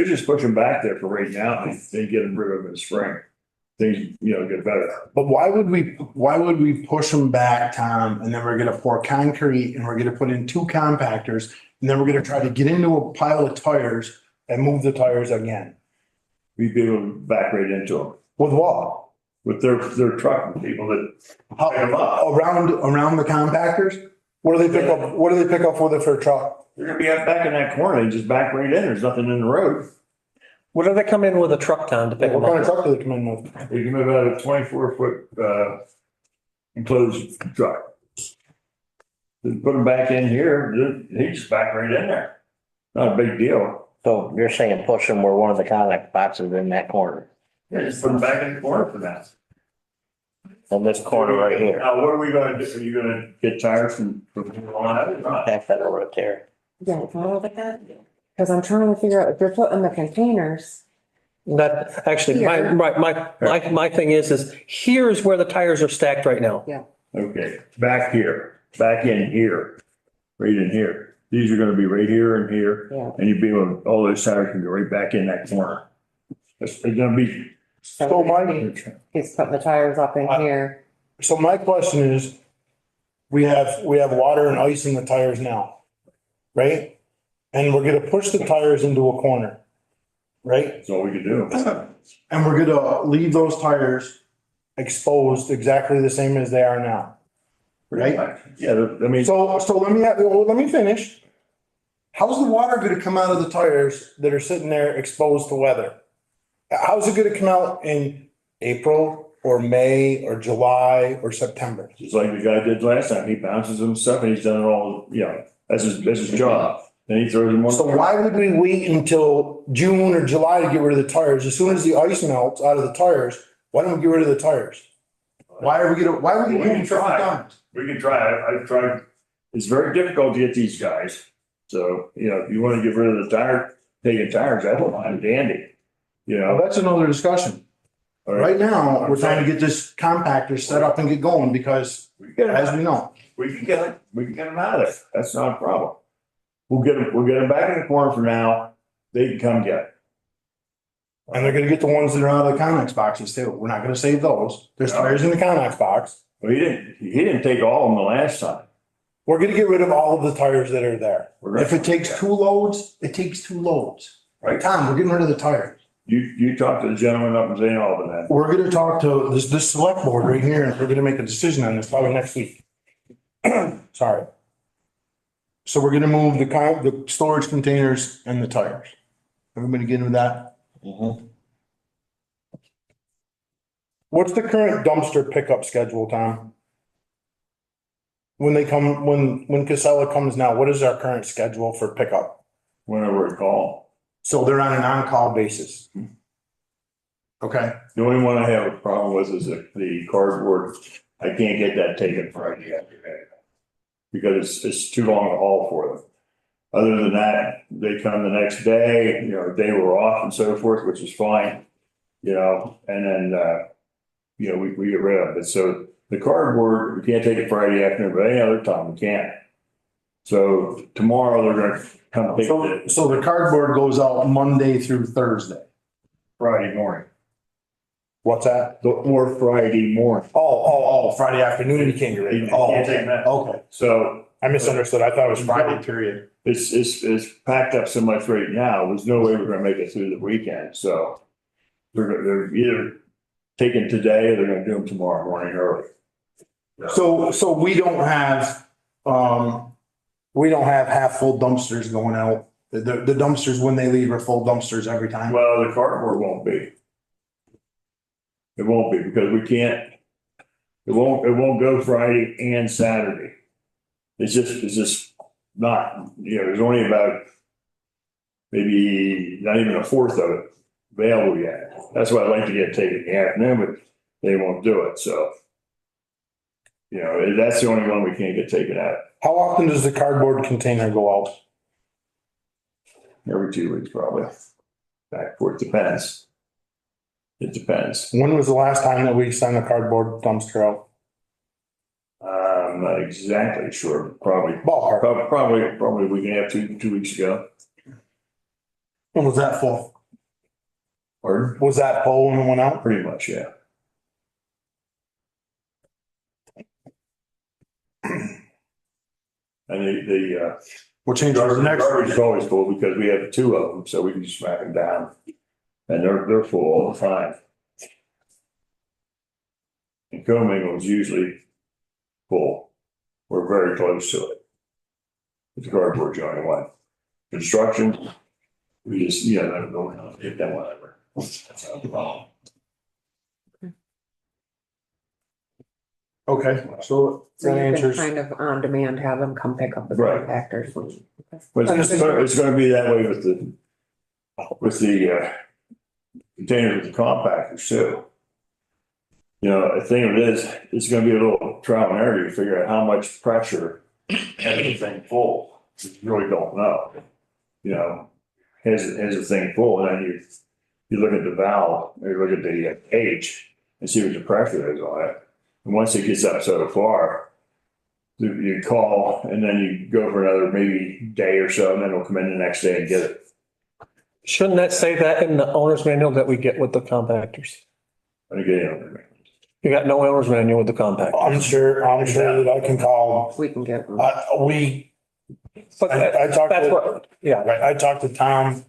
just push them back there for right now and then get them rid of them in the spring. Things, get better. But why would we push them back, Tom? And then we're gonna pour concrete and we're gonna put in two compactors. And then we're gonna try to get into a pile of tires and move the tires again. We'd be able to back right into them With what? with their truck people that How, pick them up. around the compactors? What do they pick up? What do they pick up with it for a truck? They're gonna be up back in that corner. They just back right in. There's nothing in the road. What do they come in with a truck down to pick What them kind of up? truck do they come in with? They can move out a 24-foot enclosed truck. They put them back in here, they just back right in there. Not a big deal. So you're saying push them where one of the Conex boxes in that corner, Yeah, just put them back in the corner for that. in this corner right here. Now, what are we gonna do? Are you gonna get tires from on out or not? Pack that over there. Yeah, because I'm trying to figure out if you're putting the containers. That, actually, Here. my thing is here's where the tires are stacked right now. Okay, back here, back in here, right in here. These are gonna be right here and here. Yeah. And you'd be able, all those tires can go right back in that corner. It's gonna be, So my, He's putting the tires up in here. so my question is, we have water and ice in the tires now, right? And we're gonna push the tires into a corner, right? that's all we can do. And we're gonna leave those tires exposed exactly the same as they are now, right? Yeah, I mean, So let me finish. How's the water gonna come out of the tires that are sitting there exposed to weather? How's it gonna come out in April or May or July or September? just like the guy did last time, he bounces them stuff and he's done it all, that's his job. Then he throws them on. So why would we wait until June or July to get rid of the tires? As soon as the ice melts out of the tires, why don't we get rid of the tires? Why are we We can waiting for try. times? We can try. I've tried. It's very difficult to get these guys. So, if you want to get rid of the taking tires, I don't mind, dandy. Well, that's another discussion. All Right now, we're trying to get this compactor set up and get going because, We can get as them, we know, we can get it. We can get them out of there. That's not a problem. We'll get them back in the corner for now. They can come get it. and they're gonna get the ones that are out of the Conex boxes too. We're not gonna save those. There's tires in the Conex box. Well, he didn't take all of them the last time. We're gonna get rid of all of the tires that are there. We're gonna- If it takes two loads, it takes two loads. Right. Tom, we're getting rid of the tires. You talk to the gentleman up in St. Albans. We're gonna talk to this select board right here, and we're gonna make a decision on this probably next week. Sorry. So we're gonna move the storage containers and the tires. Everybody get with that? Mhm. What's the current dumpster pickup schedule, Tom? When they come, when Casella comes now, what is our current schedule for pickup? Whenever we call. So they're on an on-call basis. Okay, The only one I have a problem with is the cardboard. I can't get that taken Friday afternoon. Because it's too long to haul for them. Other than that, they come the next day, day we're off and so forth, which is fine. And then, we get rid of it. So the cardboard, we can't take it Friday afternoon, but any other time we can. So tomorrow they're gonna come pick it so the cardboard goes out Monday through Thursday. Friday morning, What's that? or Friday morning. Oh, Friday afternoon, you can't get rid of it. Oh, Can't take that. okay. So I misunderstood. I thought it was Friday period. it's packed up so much right now, there's no way we're gonna make it through the weekend, so. They're either taking today or they're gonna do them tomorrow morning early. So we don't have half full dumpsters going out. The dumpsters, when they leave, are full dumpsters every time. Well, the cardboard won't be. It won't be because we can't, it won't go Friday and Saturday. It's just not, there's only about maybe not even a fourth of it available yet. That's why I'd like to get taken in the afternoon, but they won't do it, so. That's the only one we can't get taken out. How often does the cardboard container go out? Every 2 weeks probably. Back and forth, depends. It depends. When was the last time that we sent a cardboard dumpster out? I'm not exactly sure, probably. Ballpark. Probably we can have 2 weeks ago. When was that full? Pardon? Was that full when it went out? Pretty much, yeah. And We'll change it to the next. garbage is always full because we have 2 of them, so we can just smack them down. And they're full all the time. And co-mingle is usually full. We're very close to it. It's cardboard the only one. Construction, we just, let them go in, hit them whatever. That's not the problem. Okay, so So that you can answers. kind of on demand have them come pick up the Right. compactors. But it's gonna be that way with the containers with the compactors too. The thing of it is, it's gonna be a little trial and error to figure out how much pressure has the thing full. You really don't know. Has the thing full, and then you look at the valve, or you look at the gauge and see what the pressure is on it. And once it gets up so far, you call and then you go for another maybe day or so, and then it'll come in the next day and get it. Shouldn't that say that in the owner's manual that we get with the compactors? And again, You got no owner's manual with the compactor. I'm sure that I can call. We can get them. But I talked that's to, what, yeah, right, I talked to Tom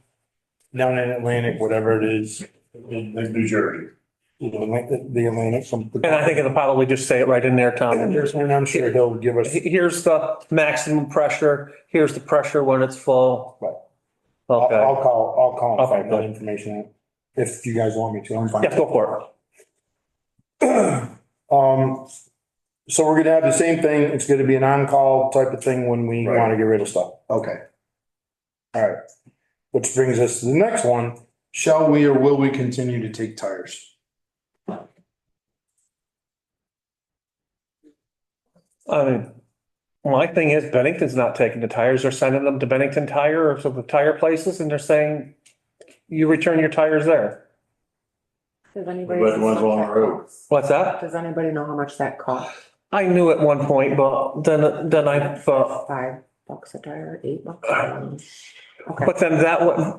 down in Atlantic, whatever it is, in New Jersey. the Atlantic. and I think it'll probably just say it right in there, Tom. And I'm sure he'll give us. Here's the maximum pressure, here's the pressure when it's full. Right. Okay, I'll call and Okay, find that good. information out. If you guys want me to, I'm fine. yeah, go for it. So we're gonna have the same thing. It's gonna be an on-call type of thing when we Right. wanna get rid of stuff. Okay. All right. Which brings us to the next one. Shall we or will we continue to take tires? I mean, my thing is Bennington's not taking the tires, they're sending them to Bennington Tire or some of the tire places and they're saying, you return your tires there. Does anybody? But the ones along the road. What's that? Does anybody know how much that costs? I knew at one point, but then I thought, $5 a tire, $8? Okay, but then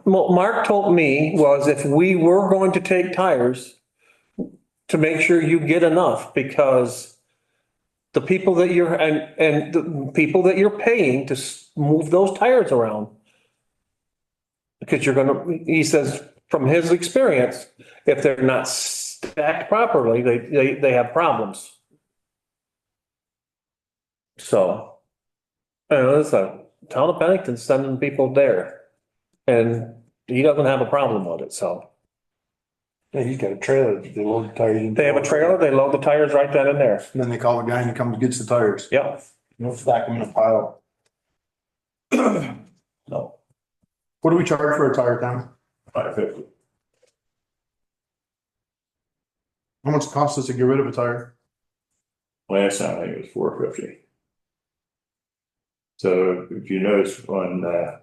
what Mark told me was if we were going to take tires, to make sure you get enough, because the people that and the people that you're paying to move those tires around. Because he says, from his experience, if they're not stacked properly, they have problems. So, it's a town of Bennington sending people there. And he doesn't have a problem with it, so. Yeah, he's got a trailer, they load the tires in. They have a trailer, they load the tires right then and there. And then they call the guy and he comes and gets the tires. Yep. They'll stack them in a pile. So, What do we charge for a tire, Tom? $5.50. How much it costs us to get rid of a tire? Last time I think it was $4.50. So if you notice on,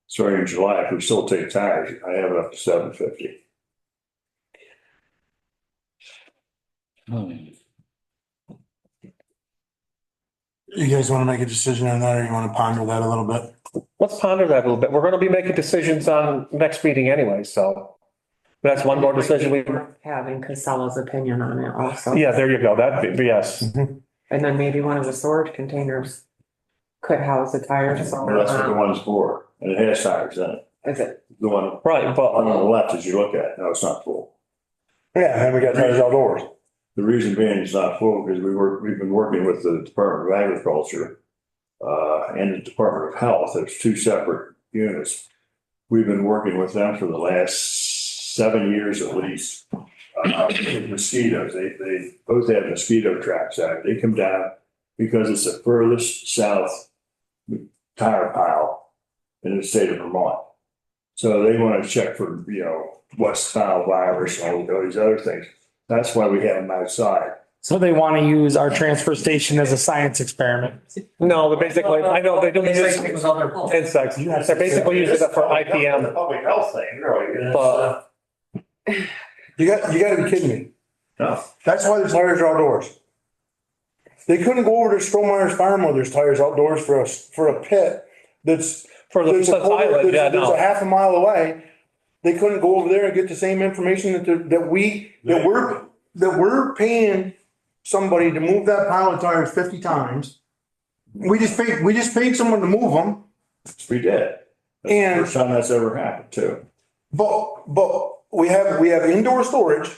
starting in July, if we still take tires, I have it up to $7.50. You guys wanna make a decision on that, or you wanna ponder that a little bit? Let's ponder that a little bit. We're gonna be making decisions on next meeting anyway, so. That's one more decision we, Having Casella's opinion on it also. yeah, there you go. Yes. And then maybe one of the storage containers could house the tires. Well, that's what the one's for, and it has tires in it. Is it? The one Right, on but the left as you look at it, no, it's not full. Yeah, and we got tires outdoors. The reason being it's not full because we've been working with the Department of Agriculture and the Department of Health. There's two separate units. We've been working with them for the last 7 years at least. Mosquitoes, they both have mosquito traps out. They come down because it's the furthest south tire pile in the state of Vermont. So they want to check for, West Nile virus and all these other things. That's why we have them outside. So they want to use our transfer station as a science experiment. no, but basically, I know they don't use insects. They're basically using it for IPM, Public health thing, really. but You gotta be kidding me. No. That's why the tires are outdoors. They couldn't go over to Strohmeyer's Farm where there's tires outdoors for a pit that's. for the There's a quarter- island, yeah, there's a no. half a mile away. They couldn't go over there and get the same information that we're paying somebody to move that pile of tires 50 times. We just paid someone to move them, We did. That's the And- first time that's ever happened too. but we have indoor storage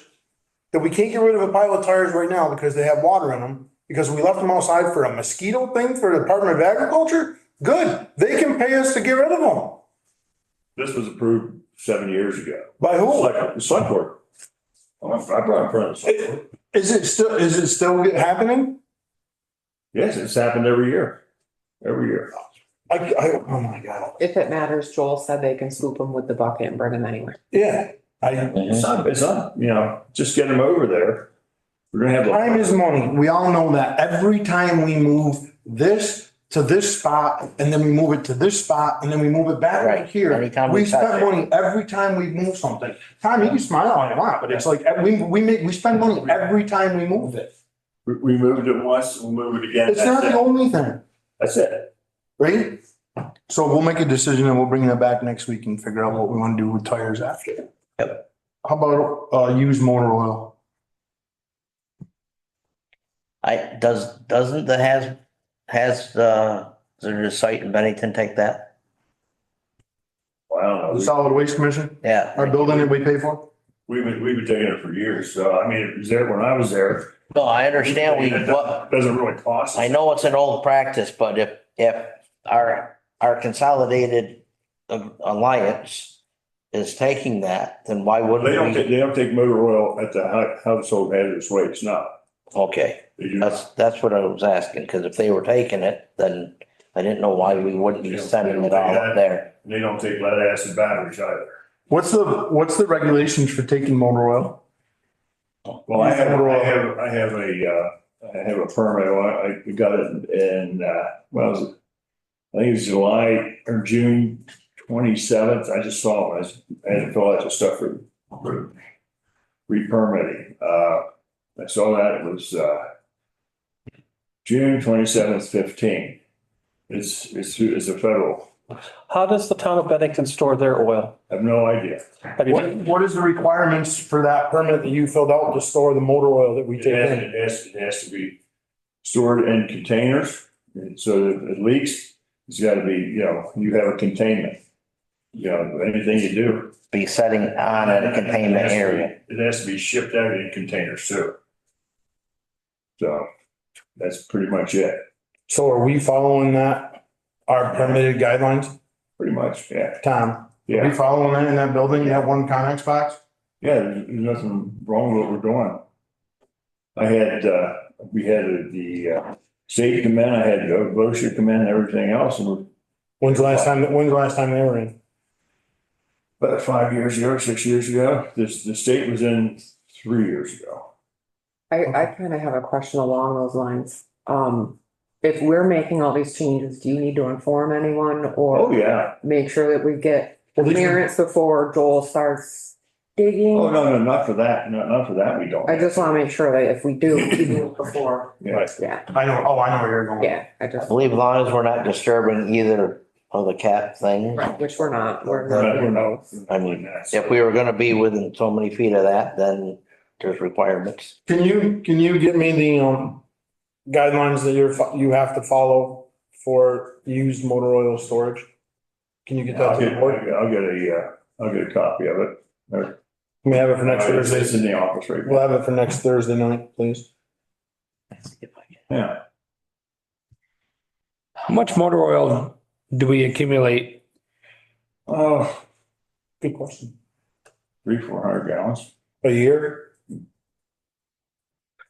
that we can't get rid of a pile of tires right now because they have water in them, because we left them outside for a mosquito thing for the Department of Agriculture. Good, they can pay us to get rid of them. This was approved 7 years ago. By who? The select board. I brought it in front of the select board. Is it still happening? Yes, it's happened every year. Every year. Oh my God. If it matters, Joel said they can scoop them with the bucket and bring them anywhere. Yeah, It's not, just get them over there. We're gonna have. time is money. We all know that. Every time we move this to this spot and then we move it to this spot and then we move it back right Right. here. Anytime We we touch spend it. money every time we move something. Tom, you can smile all you want, but it's like we spend money every time we move it. We moved it once, we'll move it again. It's not the only thing, That's it. right? So we'll make a decision and we'll bring that back next week and figure out what we want to do with tires after. Yep. How about used motor oil? Doesn't the the site in Bennington take that? Well, I don't know. The Solid Waste Commission, Yeah. our building that we pay for? We've been taking it for years. So, I mean, it was there when I was there. No, I understand It doesn't really cost us. I know it's an old practice, but if our consolidated alliance is taking that, then why wouldn't They we? they don't take motor oil at the household hazardous waste, no. Okay, They do not. that's what I was asking, because if they were taking it, then I didn't know why we wouldn't be sending it all up there. They don't take lead acid batteries either. What's the regulations for taking motor oil? Well, I have a permit. I got it in, what was it? I think it was July or June 27th. I just saw it. I had to fill out the stuff for re-permitting. I saw that it was, June 27th, 15. It's a federal. how does the town of Bennington store their oil? I have no idea. Have you been- What is the requirements for that permit that you filled out to store the motor oil that we take in? It has to be stored in containers. And so that if it leaks, it's got to be, you have a containment. you know, anything you do. Be setting on in a containment area. It has to be shipped out in containers too. So that's pretty much it, So are we following that, our permitted guidelines, pretty much, yeah. Tom? Are we Yeah, following that in that building, that one Connex box? yeah, there's nothing wrong with what we're doing. I had, we had the state come in, I had Bosher come in and everything else, and we're When's the last time they were in? about 5 years ago, 6 years ago. The state was in 3 years ago. I kind of have a question along those lines. If we're making all these changes, do you need to inform anyone Oh, or yeah. make sure that we get Well, did you- clearance before Joel starts digging? Oh, no, not for that. Not for that, we don't. I just want to make sure that if we do, we do it before. Yeah. Yeah, I know where you're going. yeah, I I just, believe as long as we're not disturbing either of the cat things. right, which we're not, we're We're not. not. I mean, if we were gonna be within so many feet of that, then there's requirements. Can you get me the, guidelines that you have to follow for used motor oil storage? Can you get that I'll to the board? I'll get a copy of it. Can we have it for next It's Thursday? in the office right We'll now. have it for next Thursday night, please. Yeah. How much motor oil do we accumulate? Oh, Good question. 300-400 gallons. A year?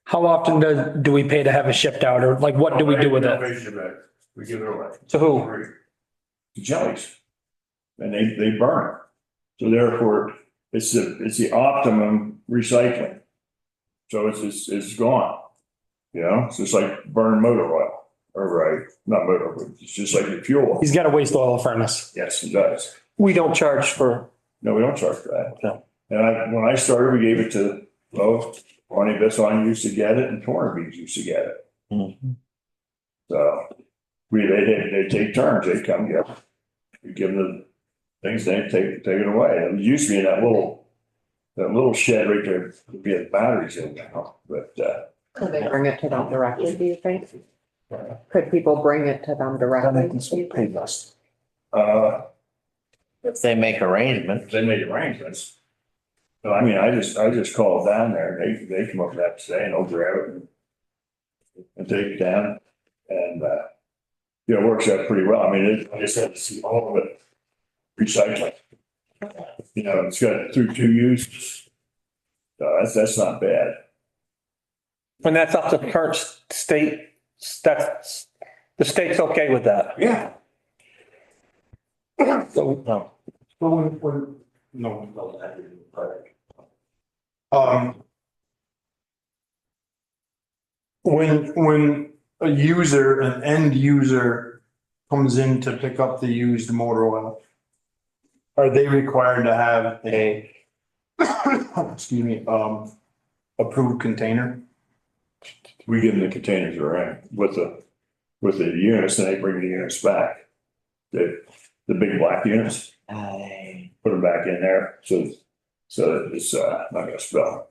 How often do we pay to have it shipped out, or like what do we do with it? We give it away. To who? To Jellies. And they burn it. So therefore, it's the optimum recycling. So it's gone. You know, it's just like burn motor oil, or right, not motor, but it's just like your fuel. He's got a waste oil furnace. Yes, it does. We don't charge for, No, we don't charge for that. No. And when I started, we gave it to, Ronnie Bisson used to get it and Tornabees used to get it. Mhm. So they take turns, they come get it. We give them the things, they take it away. It used to be in that little shed right there, to be the batteries in now, but, Could they bring it to them directly, do you think? Could people bring it to them directly? If they make arrangements. they made arrangements. So I mean, I just called down there, they come up that day and they'll grab it and take it down. And, it works out pretty well. I mean, I just had to see all of it recycling. You know, it's got through 2 uses. So that's not bad. and that's up to current state, that's, the state's okay with that. Yeah. So, No, When a user, an end user comes in to pick up the used motor oil, are they required to have a, excuse me, approved container? We give them the containers around with the units, and they bring the units back. The big black units, I, put them back in there, so that it's not gonna spill.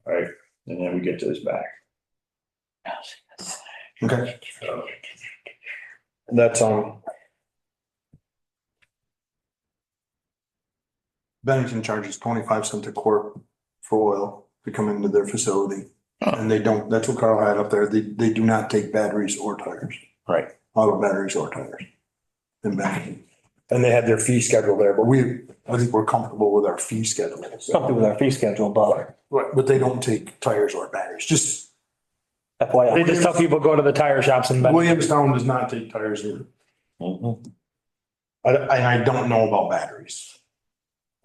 Right, and then we get those back. Okay. That's, Bennington charges 25 cents a quart for oil to come into their facility. And they don't, that's what Carl had up there. They do not take batteries or tires. right. Auto batteries or tires in Bennington. And they had their fee schedule there, but I think we're comfortable with our fee schedule. something with our fee schedule, but Right, but they don't take tires or batteries, just They FYI. just tell people go to the tire shops and. Williamstown does not take tires either. Mhm. And I don't know about batteries.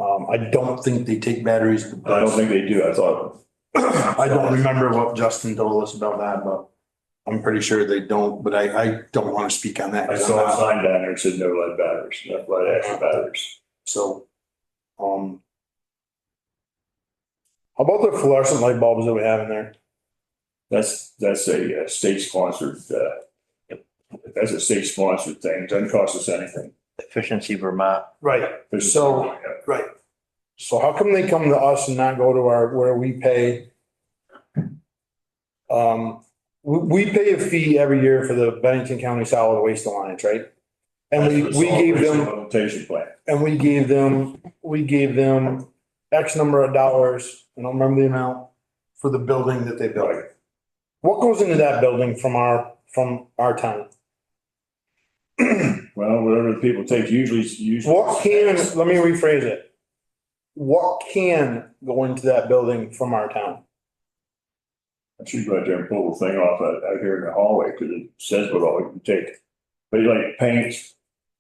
I don't think they take batteries. but I don't think they do, I thought, I don't remember what Justin told us about that, but I'm pretty sure they don't, but I don't want to speak on that. I saw a sign down there that said no lead batteries, no lead acid batteries. So, how about the fluorescent light bulbs that we have in there? That's a state sponsored, that's a state sponsored thing, it doesn't cost us anything. Efficiency Vermont. Right. So, right. So how come they come to us and not go to where we pay? We pay a fee every year for the Bennington County Solid Waste Alliance, right? And we gave them, Implementation plan. and we gave them X number of dollars, I don't remember the amount, for the building that they built. What goes into that building from our town? Well, whatever the people take, usually. What can, let me rephrase it. What can go into that building from our town? I should go out there and pull the thing off out here in the hallway, because it says what all you can take. But like paints,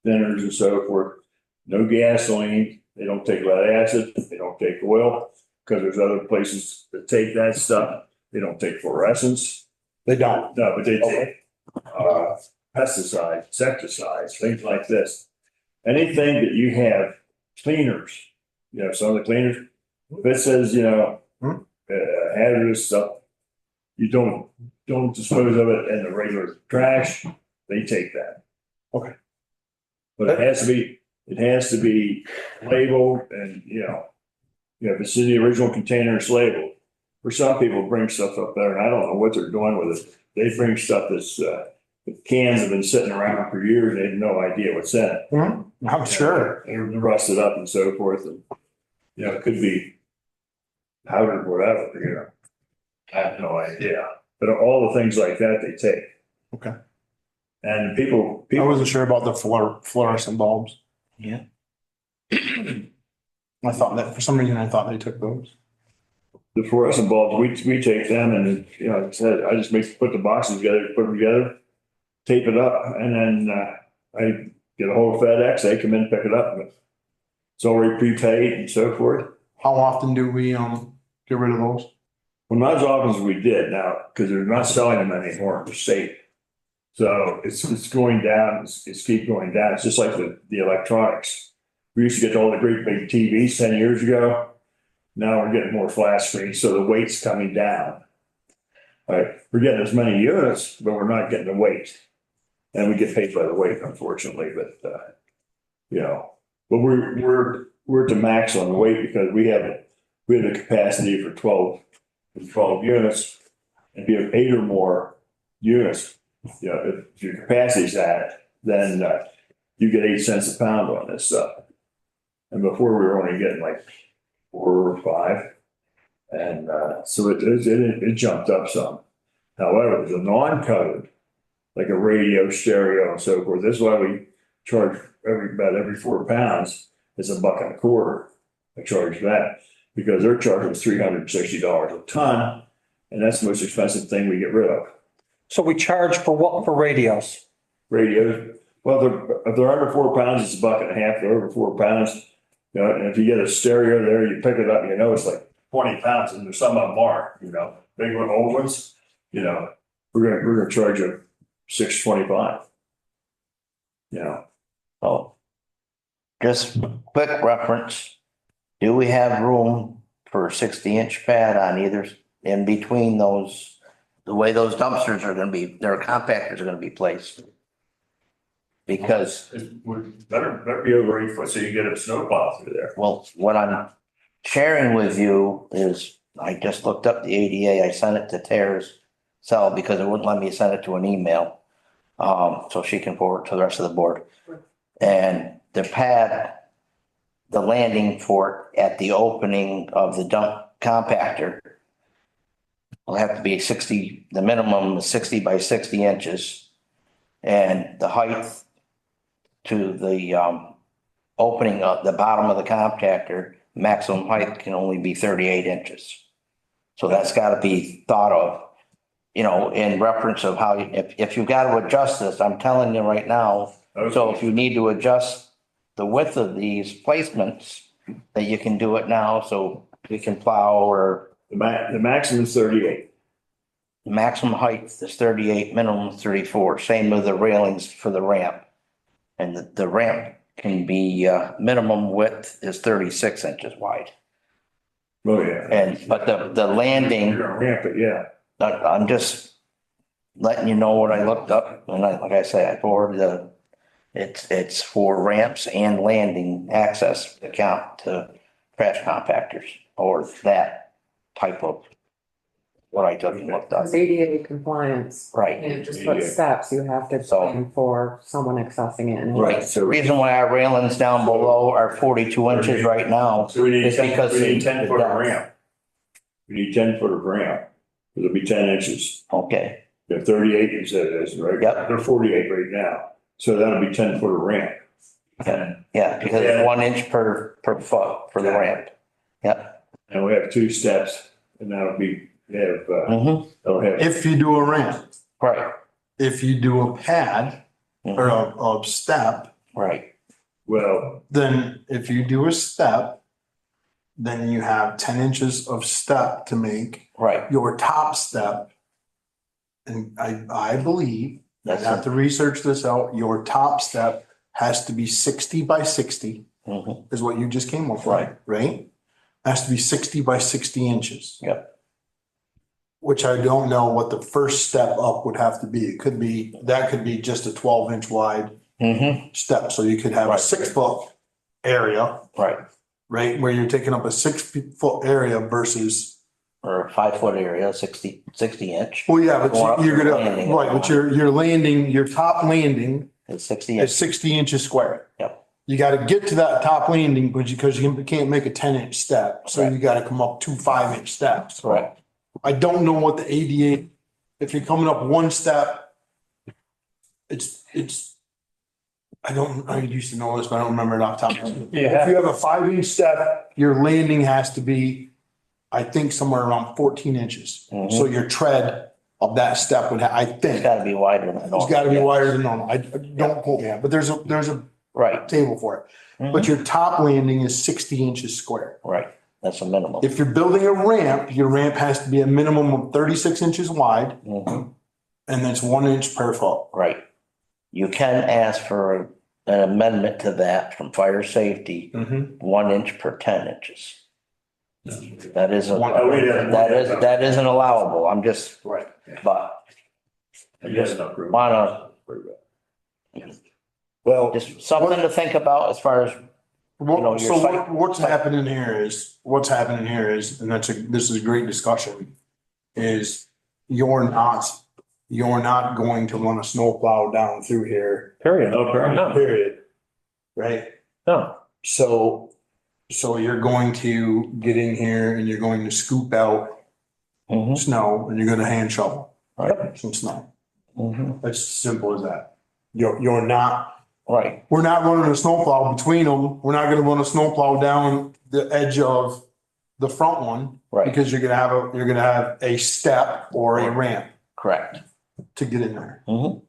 thinners and so forth, no gasoline, they don't take lead acid, they don't take oil, because there's other places that take that stuff. They don't take fluorescents. They don't. No, but they take, pesticides, insecticides, things like this. Anything that you have cleaners, some of the cleaners, if it says, hazardous stuff, you don't dispose of it in the regular trash, they take that. Okay. But it has to be labeled and, if it's in the original container, it's labeled. For some people bring stuff up there and I don't know what they're doing with it. They bring stuff that's, the cans have been sitting around for years, they have no idea what's in it. I'm sure. They're rusted up and so forth, and, it could be powdered, whatever, I have no idea, but all the things like that they take. Okay. And people. I wasn't sure about the fluorescent bulbs. Yeah. I thought that, for some reason, I thought they took those. The fluorescent bulbs, we take them and, like I said, I just put the boxes together, put them together, tape it up, and then, I get a hold of FedEx, they come in, pick it up, but it's already prepaid and so forth. How often do we, get rid of those? Well, not as often as we did now, because they're not selling them anymore in the state. So it's going down, it's keep going down. It's just like the electronics. We used to get all the great big TVs 10 years ago. Now we're getting more flat screens, so the weight's coming down. All right, we're getting as many units, but we're not getting the weight. And we get paid by the weight, unfortunately, but, but we're at the max on the weight because we have the capacity for 12 units. If you have 8 or more units, if your capacity's that, then you get 8 cents a pound on this stuff. And before we were only getting like 4 or 5. And so it jumped up some. However, the non-code, like a radio, stereo, and so forth, this is why we charge about every 4 pounds is $1.25. I charge that because they're charging $360 a ton, and that's the most expensive thing we get rid of. So we charge for what, for radios? Radios, well, if they're under 4 pounds, it's $1.50. If they're over 4 pounds, and if you get a stereo there, you pick it up, it's like 20 pounds, and there's some of them are, big one, old ones, we're gonna charge you $6.25. Oh, just quick reference. Do we have room for a 60-inch pad on either, in between those, the way those dumpsters are gonna be, their compactors are gonna be placed? Because, Better be over 8 foot so you get a snowplow through there. well, what I'm sharing with you is, I just looked up the ADA, I sent it to Tara's cell because it wouldn't let me send it to an email. So she can forward it to the rest of the board. And the pad, the landing for it at the opening of the dump compactor will have to be 60, the minimum is 60 by 60 inches. And the height to the opening of the bottom of the compactor, maximum height can only be 38 inches. So that's got to be thought of, in reference of how, if you've got to adjust this, I'm telling you right now. Okay. So if you need to adjust the width of these placements, that you can do it now, so we can plow, or The maximum is 38. the maximum height is 38, minimum is 34. Same with the railings for the ramp. And the ramp can be, minimum width is 36 inches wide. Oh, yeah. But the landing, You're gonna ramp it, yeah. I'm just letting you know what I looked up, and like I say, I forwarded it's for ramps and landing access account to trash compactors or that type of what I took and looked Because up. ADA compliance, you Right, can't just put steps, you have to So- plan for someone accessing it. and- right. The reason why our railings down below are 42 inches right now. So we need It's because we need of 10 the foot of depth. ramp. We need 10 foot of ramp. It'll be 10 inches. Okay, They're 38, you said it is, right? Yep. They're 48 right now. So that'll be 10 foot of ramp. yeah, because it's 1 inch per foot for the ramp. And we have 2 steps and that'll be, Mm-hmm, that'll have. If you do a ramp, right, if you do a pad or mhm, a step, right, Well, then if you do a step, then you have 10 inches of step to make. right. Your top step, and I believe, I That's have to research this out, your top step has to be 60 by 60 Mhm, is what you just came up with, right? Has to be 60 by 60 inches. Yep. Which I don't know what the first step up would have to be. It could be, that could be just a 12-inch wide mhm, step. So you could have a Right. 6-foot area, right. right? Where you're taking up a 6-foot area versus, Or a 5 foot area, 60 inch. well, yeah, Going up but you're to the gonna, landing. right, but your landing, your top landing It's 60 is inch. 60 inches square. Yep. You gotta get to that top landing, but because you can't make a 10-inch step. So Right. you gotta come up 2 5-inch steps. Right. I don't know what the ADA, if you're coming up 1 step, I used to know this, but I don't remember it off the top. of my head. Yeah. If you have a 5-inch step, your landing has to be, I think, somewhere around 14 inches. Mhm. So your tread of that step would have, I It's think, gotta be wider than it's normal. gotta be yeah. wider than normal. I don't quote me on it, but there's a Right, table for it. mhm, But your top landing is 60 inches square. right. That's a minimum. If you're building a ramp, your ramp has to be a minimum of 36 inches wide, Mhm, and it's 1 inch per foot. right. You can ask for an amendment to that from fire safety, 1 inch per 10 inches. That isn't, that isn't allowable. I'm just, Right. but I guess enough room. wanna, Well, just something to think about as far as, know, your so site- what's happening here is, and this is a great discussion, is you're not going to run a snowplow down through here, Period. No, fair enough. period. Right? No, So you're going to get in here and you're going to scoop out Mhm, snow and you're gonna hand shovel right, some snow. mhm, It's simple as that. You're not, right, we're not running a snowplow between them. We're not gonna run a snowplow down the edge of the front one. right, Because you're gonna have a step or a ramp correct. to get in there. Mhm,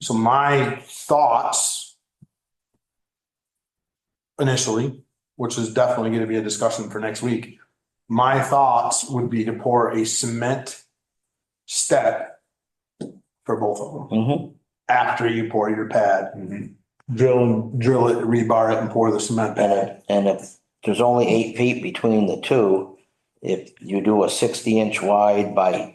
So my thoughts initially, which is definitely gonna be a discussion for next week. My thoughts would be to pour a cement step for both of them. mhm, After you pour your pad, drill it, rebar it and pour the cement pad. and if there's only 8 feet between the two, if you do a 60 inch wide by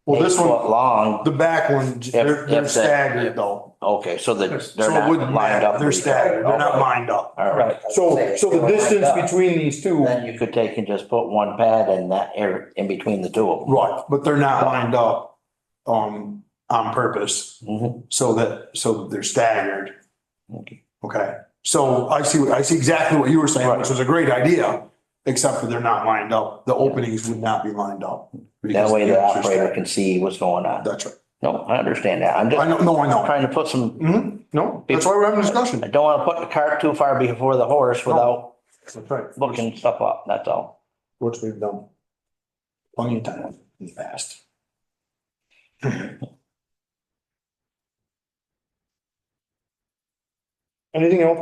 Well, 8 this foot one, long, the back one, they're if that- staggered though. okay, so they're So it not wouldn't lined matter. up. They're staggered. They're not Okay. lined up. All right. So the distance between these two, Then you could take and just put one pad in that area in between the two of them. right, but they're not lined up, on purpose, Mhm, so that they're staggered. okay. Okay, so I see exactly what you were saying, which was a great idea, except for they're not lined up. The openings would not be lined up. That because way the gaps are operator staggered. can see what's going on. That's right. No, I understand that. I'm I just know, I know. trying to put some, No, that's why we're having a discussion. I don't want to put the cart too far before the horse without That's right. looking stuff up, that's all. Which we've done plenty of time in the past. Anything else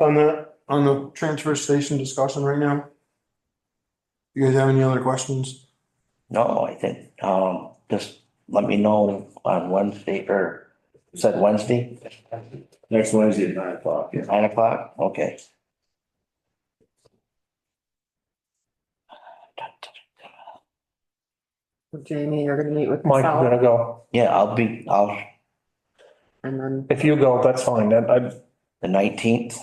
on the transfer station discussion right now? You guys have any other questions? No, I think, just let me know on Wednesday, or said Wednesday, Next Wednesday at 9 o'clock, yeah. 9 o'clock, okay. Jamie, you're gonna meet with Mike's Casella, gonna go. Yeah, I'll, and then, If you go, that's fine. Then the 19th,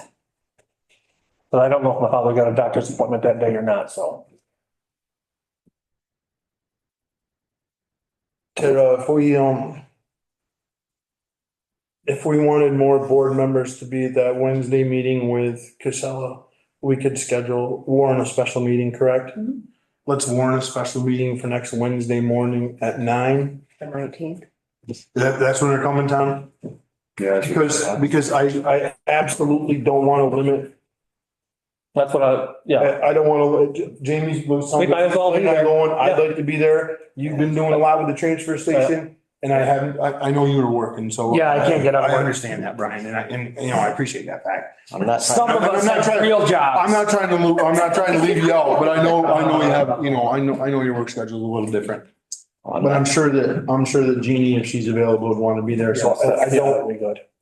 but I don't know if my father got a doctor's appointment that day or not, so. if we wanted more board members to be at that Wednesday meeting with Casella, we could warn a special meeting, correct? Mhm. Let's warn a special meeting for next Wednesday morning at 9. The 19th. That's when they're coming, Tom? Yeah. Because I absolutely don't want to limit. That's what I don't want to, Jamie's. We might as well be there. I'd like to be there. You've been doing a lot with the transfer station and I know you were working, so. Yeah, I can't get up. I understand that, Brian, and I appreciate that fact. I'm not. Some of us I'm not have trying- real jobs. I'm not trying to leave you out, but I know you have, I know your work schedule is a little different. But I'm sure that Jeannie, if she's available, would want to be there, so I don't,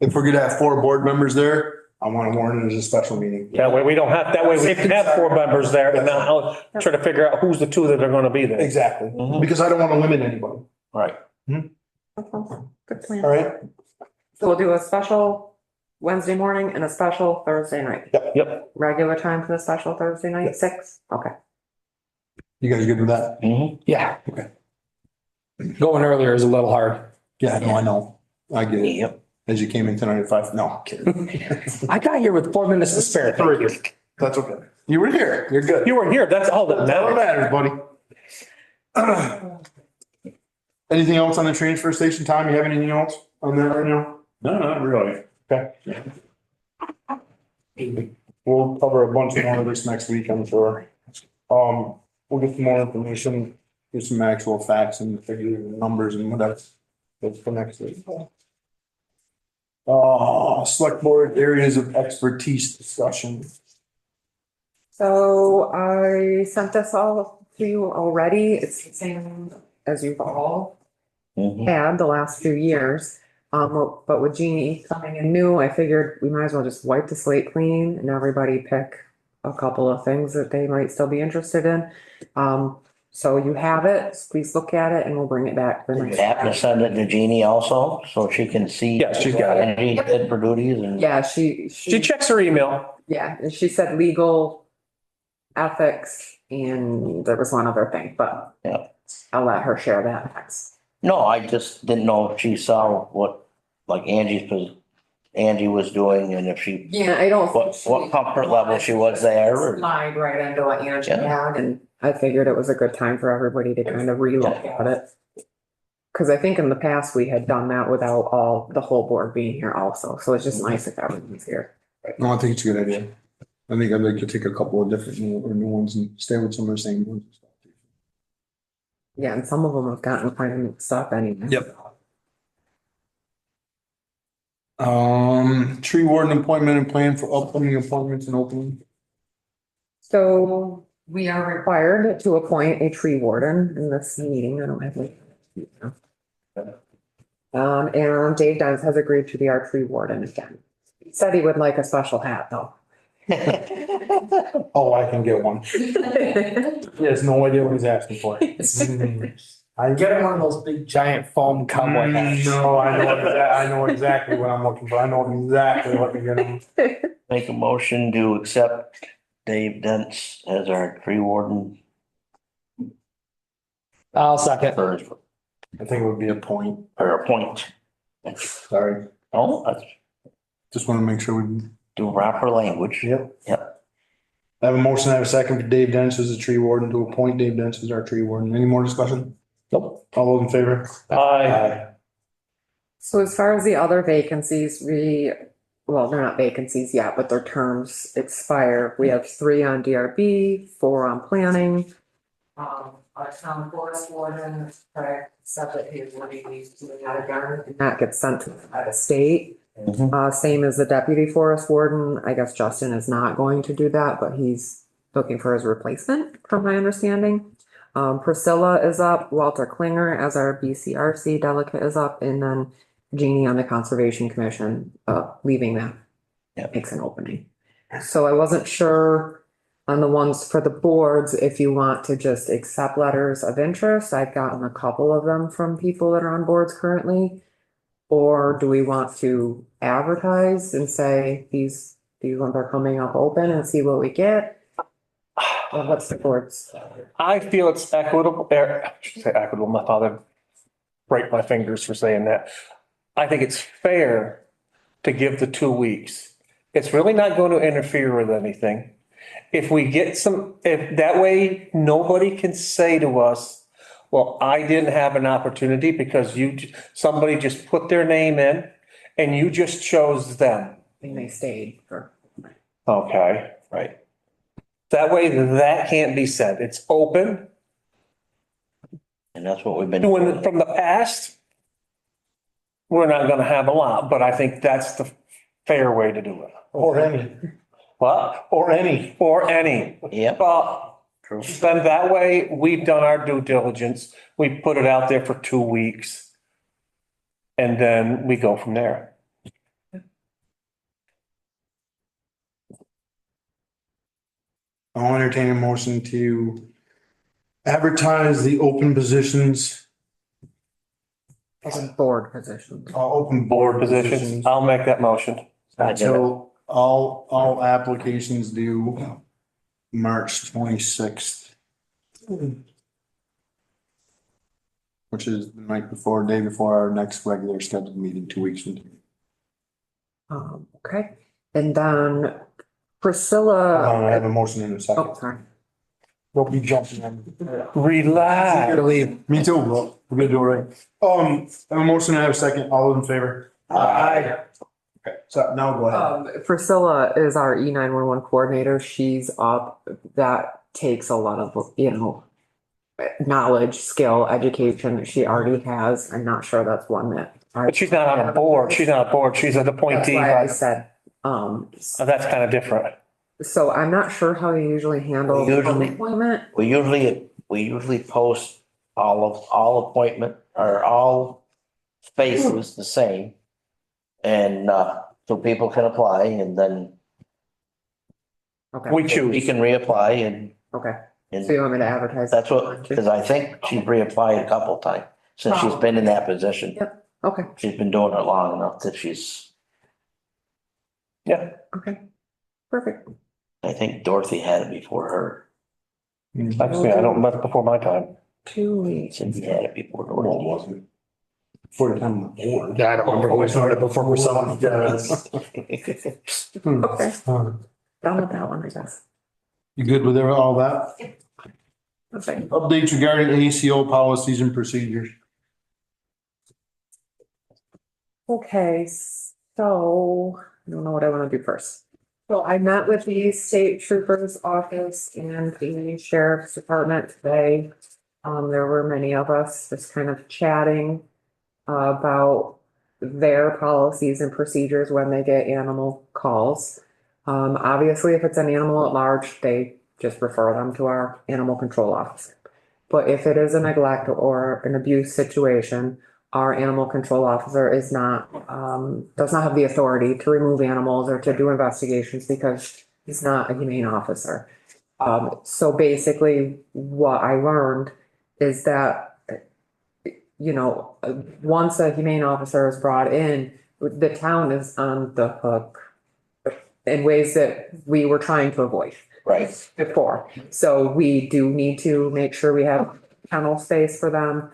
if we're gonna have 4 board members there, I want to warn it as a special meeting. That way we don't have, that way we can have 4 members there and now I'll try to figure out who's the 2 that are gonna be there. Exactly, Mhm. because I don't want to limit anybody, Right. Good plan. all right? So we'll do a special Wednesday morning and a special Thursday night. Yep. Regular time for the special Thursday night, 6? Okay. You guys good with that? Mhm. Yeah. Okay. Going earlier is a little hard. Yeah, no, I know. I get it. Yep. As you came in tonight at 5, no, I'm kidding. I got here with 4 minutes to spare. Thank you. That's okay. You were here, you're good. You were here, that's all that That's all that matters. matters, buddy. Anything else on the transfer station, Tom? You have anything else on that right now? No, not really. Okay. We'll cover a bunch more of this next week, I'm sure. We'll get some more information, get some actual facts and figure numbers and whatever. That's for next week. Select board areas of expertise discussion. So I sent this all to you already. It's the same as you've all Mhm. had the last few years. But with Jeannie coming in new, I figured we might as well just wipe the slate clean and everybody pick a couple of things that they might still be interested in. So you have it, please look at it and we'll bring it back. For You next have to send it to Jeannie also, so she can see. Yeah, she's got it. Any head for duties and. Yeah, She checks her email. yeah, and she said legal, ethics, and there was one other thing, but Yeah. I'll let her share that next. No, I just didn't know if she saw what, like Angie was doing and if she, Yeah, I don't. what comfort level she was there or. Slide right into what Angie Yeah. had, and I figured it was a good time for everybody to kind of relook at it. Cause I think in the past we had done that without the whole board being here also, so it's just nice if everyone's here. No, I think it's a good idea. I think I'd like to take a couple of different new ones and stay with some of the same ones. Yeah, and some of them have gotten kind of mixed up anyway. Yep. Tree warden appointment and plan for upcoming appointments and opening. So we are required to appoint a tree warden in this meeting. I don't have like. And Dave Dines has agreed to be our tree warden again. He said he would like a special hat though. Oh, I can get one. He has no idea what he's asking for. I get him one of those big giant foam cowboy hats. No, I know exactly what I'm looking for. I know exactly what to get him. Make a motion to accept Dave Dents as our tree warden I'll second. I think it would be a point. or appoint. Sorry. Oh, that's Just want to make sure we. do proper language. Yep. Yep. I have a motion, I have a second for Dave Dents as a tree warden to appoint Dave Dents as our tree warden. Any more discussion? Nope. All those in favor? Aye. So as far as the other vacancies, well, they're not vacancies yet, but their terms expire. We have 3 on DRB, 4 on planning. Our town forest warden, correct, said that he would be doing that again, and that gets sent to the state. Mhm. Same as the deputy forest warden. I guess Justin is not going to do that, but he's looking for his replacement, from my understanding. Priscilla is up, Walter Klinger as our BCRC delegate is up, and then Jeannie on the Conservation Commission, leaving that. Yep. Makes an opening. So I wasn't sure on the ones for the boards, if you want to just accept letters of interest. I've gotten a couple of them from people that are on boards currently. Or do we want to advertise and say these ones are coming up open and see what we get? Or what's the board's? I feel it's equitable, I should say equitable, my father break my fingers for saying that. I think it's fair to give the 2 weeks. It's really not going to interfere with anything. If we get if that way, nobody can say to us, well, I didn't have an opportunity because somebody just put their name in and you just chose them. And they stayed for. Okay, right. That way, that can't be said. It's open. And that's what we've been Doing doing. it from the past, we're not gonna have a lot, but I think that's the fair way to do it. Or any, What? or any. Or any. Yep. True. Then that way, we've done our due diligence. We put it out there for 2 weeks. And then we go from there. I'll entertain a motion to advertise the open positions, Open board positions. open Board board positions, positions. I'll make that motion. Until all applications due March 26th. Which is the night before, day before our next regular scheduled meeting, 2 weeks from today. Okay, and then Priscilla. I have a motion in a Oh, second. sorry. Don't be jumping on. Relax. Me too, bro. We're gonna do it right. I have a motion, I have a second. All those in favor? Aye. Okay, so now go ahead. Priscilla is our E911 coordinator. She's up, that takes a lot of, knowledge, skill, education that she already has. I'm not sure that's one that. But she's not on a board. She's not a board. She's an That's appointee. why I said, That's kind of different. so I'm not sure how you usually handle We usually- appointment. We usually post all appointment or all spaces the same. And, so people can apply and then Okay, We we choose. can reapply okay. and So you want me to advertise? that's what, because I think she's reapplied a couple of times since she's been in that position. Yep, okay, She's been doing it long enough that Yeah. okay. Perfect. I think Dorothy had it before her. Actually, I don't, that's before my time. 2 weeks. Cindy had it before Well, it Dorothy. wasn't. For the time on the board. Yeah, I don't remember who started before Priscilla. Okay, done with that one, I guess. You good with all that? Okay. Updates regarding ACO policies and procedures. Okay, so I don't know what I want to do first. So I met with the state trooper's office and the sheriff's department today. There were many of us just kind of chatting about their policies and procedures when they get animal calls. Obviously, if it's an animal at large, they just refer them to our animal control officer. But if it is a neglect or an abuse situation, our animal control officer is not, does not have the authority to remove animals or to do investigations because he's not a humane officer. So basically what I learned is that, once a humane officer is brought in, the town is on the hook in ways that we were trying to avoid Right. before. So we do need to make sure we have kennel space for them,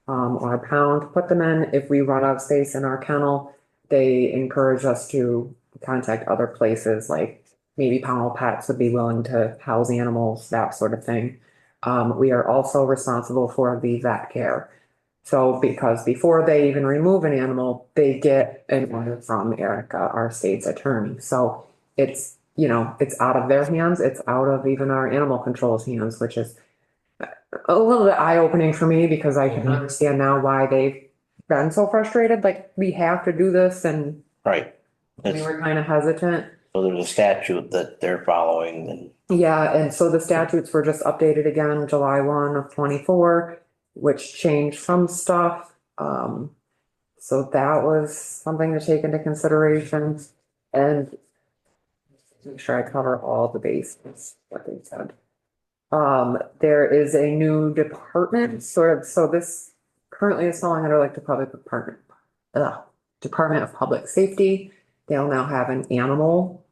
or a pound to put them in. If we run out of space in our kennel, they encourage us to contact other places, like maybe Pownell Pets would be willing to house animals, that sort of thing. We are also responsible for the vet care. So because before they even remove an animal, they get an order from Erica, our state's attorney. So it's, it's out of their hands. It's out of even our animal control's hands, which is a little bit eye-opening for me because I can understand now why they've been so frustrated. Like, we have to do this, and Right. we were kind of hesitant. So there's a statute that they're following and Yeah, and so the statutes were just updated again, July 1 of 24, which changed some stuff. So that was something to take into consideration, and make sure I cover all the bases, what they said. There is a new department, sort of, so this currently is falling under like the Department of Public Safety. They'll now have an animal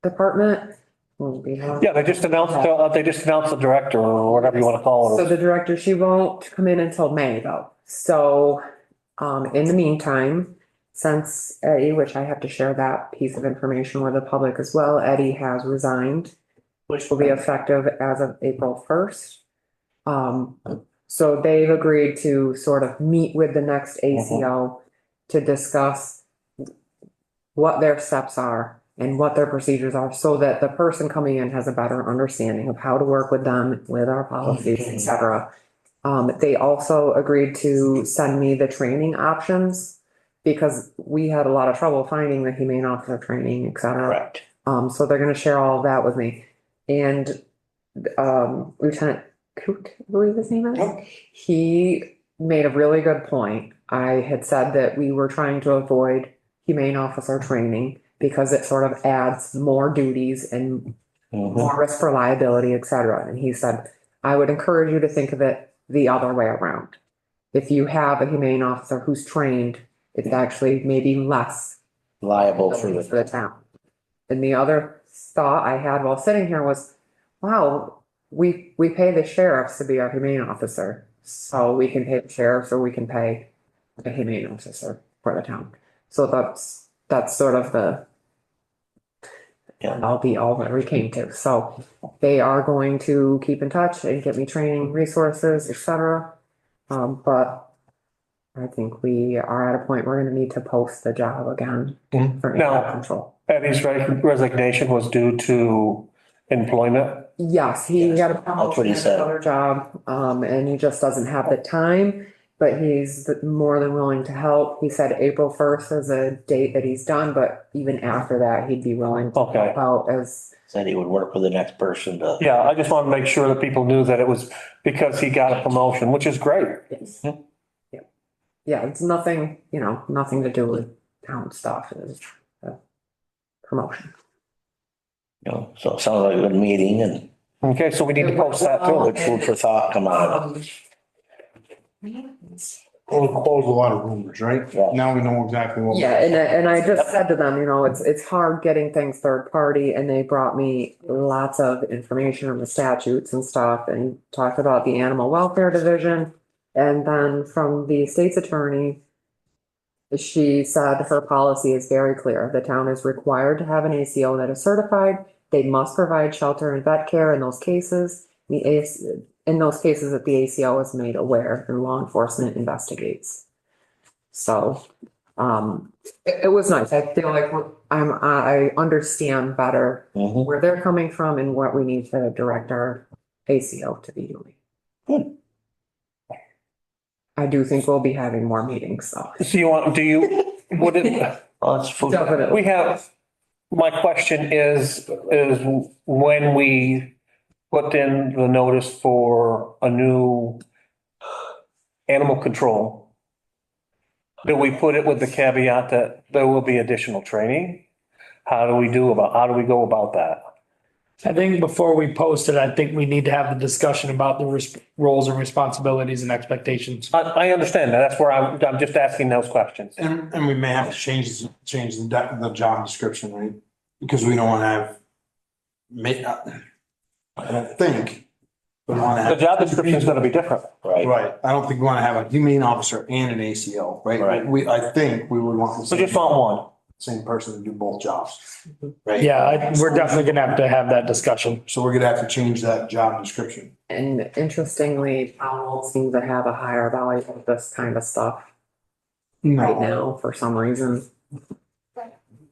department. Yeah, they just announced the director or whatever you want to call So her. the director, she won't come in until May though. So, in the meantime, since Eddie, which I have to share that piece of information with the public as well, Eddie has resigned, which will be effective as of April 1st. So they've agreed to sort of meet with the next ACO to discuss what their steps are and what their procedures are, so that the person coming in has a better understanding of how to work with them, with our policies, et cetera. They also agreed to send me the training options because we had a lot of trouble finding the humane officer training, et cetera. Correct. So they're gonna share all of that with me. And, Lieutenant Coot, I believe his name is, he made a really good point. I had said that we were trying to avoid humane officer training because it sort of adds more duties and more risk for liability, et cetera. And he said, I would encourage you to think of it the other way around. If you have a humane officer who's trained, it's actually maybe less Liable for for the town. And the other thought I had while sitting here was, wow, we pay the sheriffs to be our humane officer. So we can pay the sheriffs or we can pay a humane officer for the town. So that's sort of the, I'll be all that we came to. So they are going to keep in touch and get me training resources, et cetera. But I think we are at a point we're gonna need to post the job again for Now- animal control. Eddie's resignation was due to employment. Yes, he got a That's what promotion he at said. another job, and he just doesn't have the time, but he's more than willing to help. He said April 1st is a date that he's done, but even after that, he'd be willing to Okay. help out as, Said he would work with the next person to. Yeah, I just want to make sure that people knew that it was because he got a promotion, which is great. yes. Yeah, yeah, it's nothing, nothing to do with town stuff, it's a promotion. So it sounds like a good meeting and Okay, so we need to post that too. good food for thought come out of it. We'll close a lot of rumors, right? Yeah. Now we know exactly what. Yeah, and I just said to them, it's hard getting things third party, and they brought me lots of information on the statutes and stuff, and talked about the animal welfare division. And then from the state's attorney, she said her policy is very clear. The town is required to have an ACO that is certified. They must provide shelter and vet care in those cases. In those cases that the ACO is made aware and law enforcement investigates. So, it was nice. I feel like I understand better where they're coming from and what we need to direct our ACO to be doing. Good. I do think we'll be having more meetings, so. Would it, Well, that's food. Definitely. my question is when we put in the notice for a new animal control, do we put it with the caveat that there will be additional training? How do we go about that? I think before we post it, I think we need to have the discussion about the roles and responsibilities and expectations. I understand that. That's where I'm just asking those questions. And we may have to change the job description, right? Because we don't want to have, I don't think. We want to The have. job description is going to be different. Right. Right, I don't think we want to have a humane officer and an ACO, right? Right. I think we would want So the just want one. same person to do both jobs, right? Yeah, we're definitely gonna have that discussion. So we're gonna have to change that job description. And interestingly, Powell seems to have a higher value of this kind of stuff right now for some reason.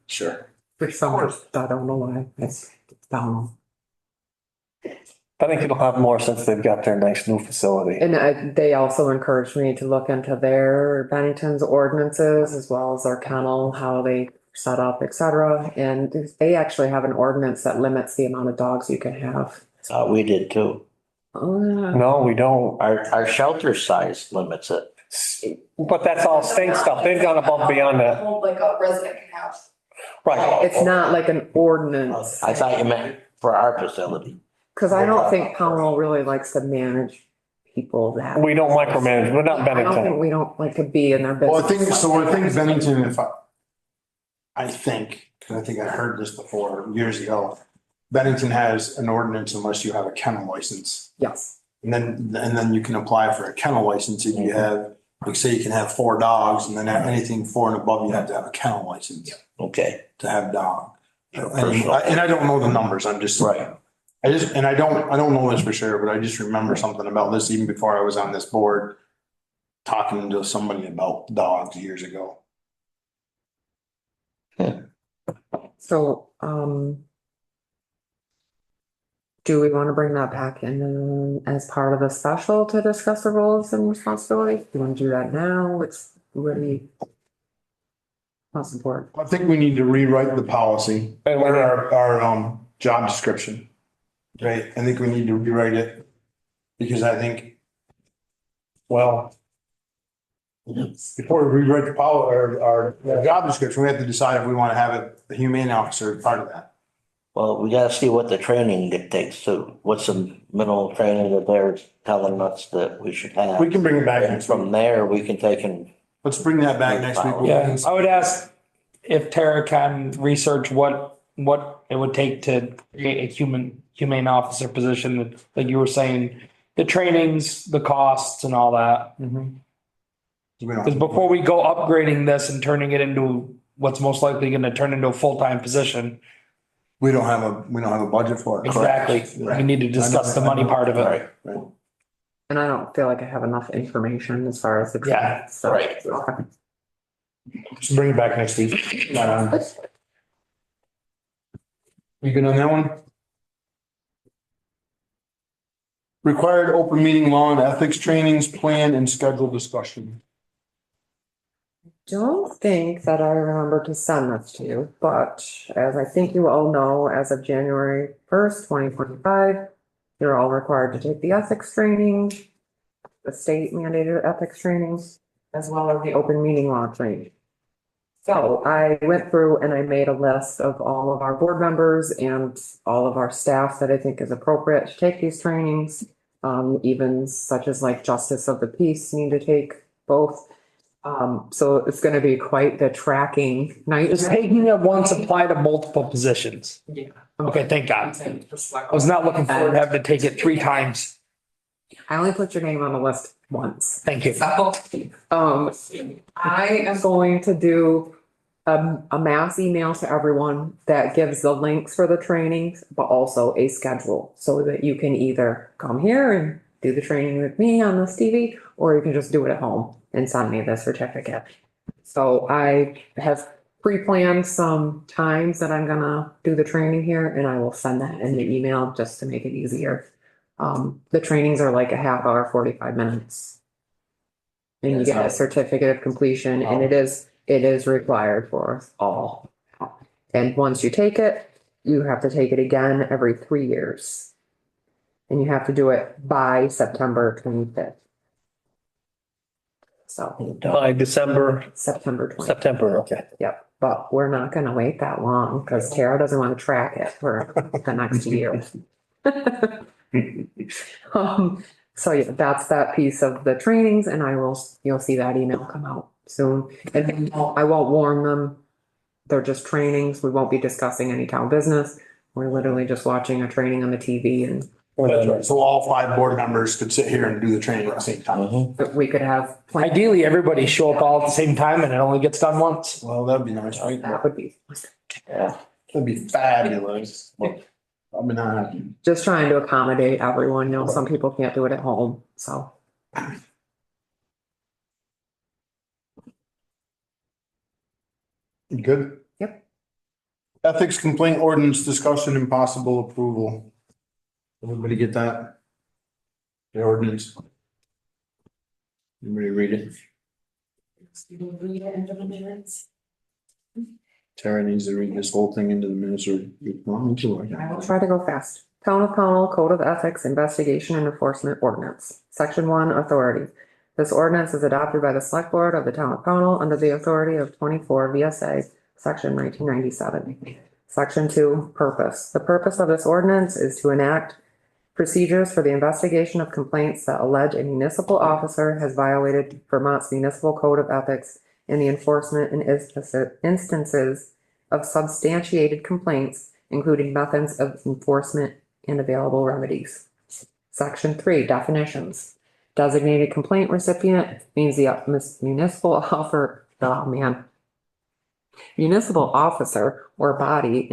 Sure. For some reason, I don't know why. It's down. I think it'll have more since they've got their nice new facility. And they also encouraged me to look into their Bennington's ordinances as well as their kennel, how they set up, et cetera. And they actually have an ordinance that limits the amount of dogs you can have. We did too. No, we don't. Our shelter size limits it. But that's all state stuff. They've gone above and beyond that. Like a resident can have. Right. It's not like an ordinance, I thought you meant for our facility. because I don't think Powell really likes to manage people that. We don't micromanage. We're not I don't think Bennington. we don't like to be in their Well, business. I think Bennington, I think, because I think I heard this before years ago, Bennington has an ordinance unless you have a kennel license. Yes, And then you can apply for a kennel license if you have like say you can have 4 dogs and then anything 4 and above, you have to have a kennel license Okay, to have dog. Personal. And I don't know the numbers, I'm just. right. I don't know this for sure, but I just remember something about this even before I was on this board. Talking to somebody about dogs years ago. So, do we want to bring that back in as part of the special to discuss the roles and responsibilities? Do you want to do that now? It's really not support. I think we need to rewrite the policy And we or need- our job description. Right, I think we need to rewrite it. Because I think, well. Before we rewrite the our job description, we have to decide if we want to have a humane officer as part of that. Well, we gotta see what the training dictates too. What's the minimal training that they're telling us that we should have? We can bring it back And next week. from there, we can take and, Let's bring that back next week. Yeah, I would ask if Tara can research what it would take to create a humane officer position, like you were saying, the trainings, the costs and all that. Because before we go upgrading this and turning it into what's most likely gonna turn into a full-time position. We don't have a budget for it. Exactly. We need to discuss the money part of it. right, Right. And I don't feel like I have enough information as far as the. Yeah, so- right. Okay. Just bring it back next week. You good on that one? Required open meeting law and ethics trainings, plan and schedule discussion. Don't think that I remember to send this to you, but as I think you all know, as of January 1st, 2025, you're all required to take the ethics training, the state mandated ethics trainings, as well as the open meeting law training. So I went through and I made a list of all of our board members and all of our staff that I think is appropriate to take these trainings. Even such as like justice of the peace need to take both. So it's gonna be quite the tracking night. Just taking it once apply to multiple positions. Yeah. Okay, thank God. I was not looking forward to having to take it 3 times. I only put your name on the list once. Thank you. So, I am going to do a mass email to everyone that gives the links for the trainings, but also a schedule so that you can either come here and do the training with me on this TV, or you can just do it at home and send me the certificate. So I have pre-planned some times that I'm gonna do the training here, and I will send that in the email just to make it easier. The trainings are like a half hour, 45 minutes. And you get a certificate of completion, and it is required for us all. And once you take it, you have to take it again every 3 years. And you have to do it by September 25th. So, By December, September 25th. September, okay. Yep, but we're not gonna wait that long because Tara doesn't want to track it for the next year. So yeah, that's that piece of the trainings, and you'll see that email come out soon. And I won't warn them. They're just trainings. We won't be discussing any town business. We're literally just watching a training on the TV, and That's right. So all 5 board members could sit here and do the training at the same time. we could have. Ideally, everybody show up all at the same time and it only gets done once. Well, that'd be nice, right? That would be yeah. That'd be fabulous. I'm not happy. just trying to accommodate everyone. You know, some people can't do it at home, so. You good? Yep. Ethics complaint ordinance discussion and possible approval. Everybody get that? The ordinance. Everybody read it. Tara needs to read this whole thing into the minutes or you want me to? I will try to go fast. Town of Pownell Code of Ethics Investigation and Enforcement Ordinance. Section 1, Authority. This ordinance is adopted by the Select Board of the Town of Pownell under the authority of 24 VSA, Section 1997. Section 2, Purpose. The purpose of this ordinance is to enact procedures for the investigation of complaints that allege a municipal officer has violated Vermont's Municipal Code of Ethics and the enforcement in instances of substantiated complaints, including methods of enforcement and available remedies. Section 3, Definitions. Designated complaint recipient means the municipal offer, oh man. Municipal officer or body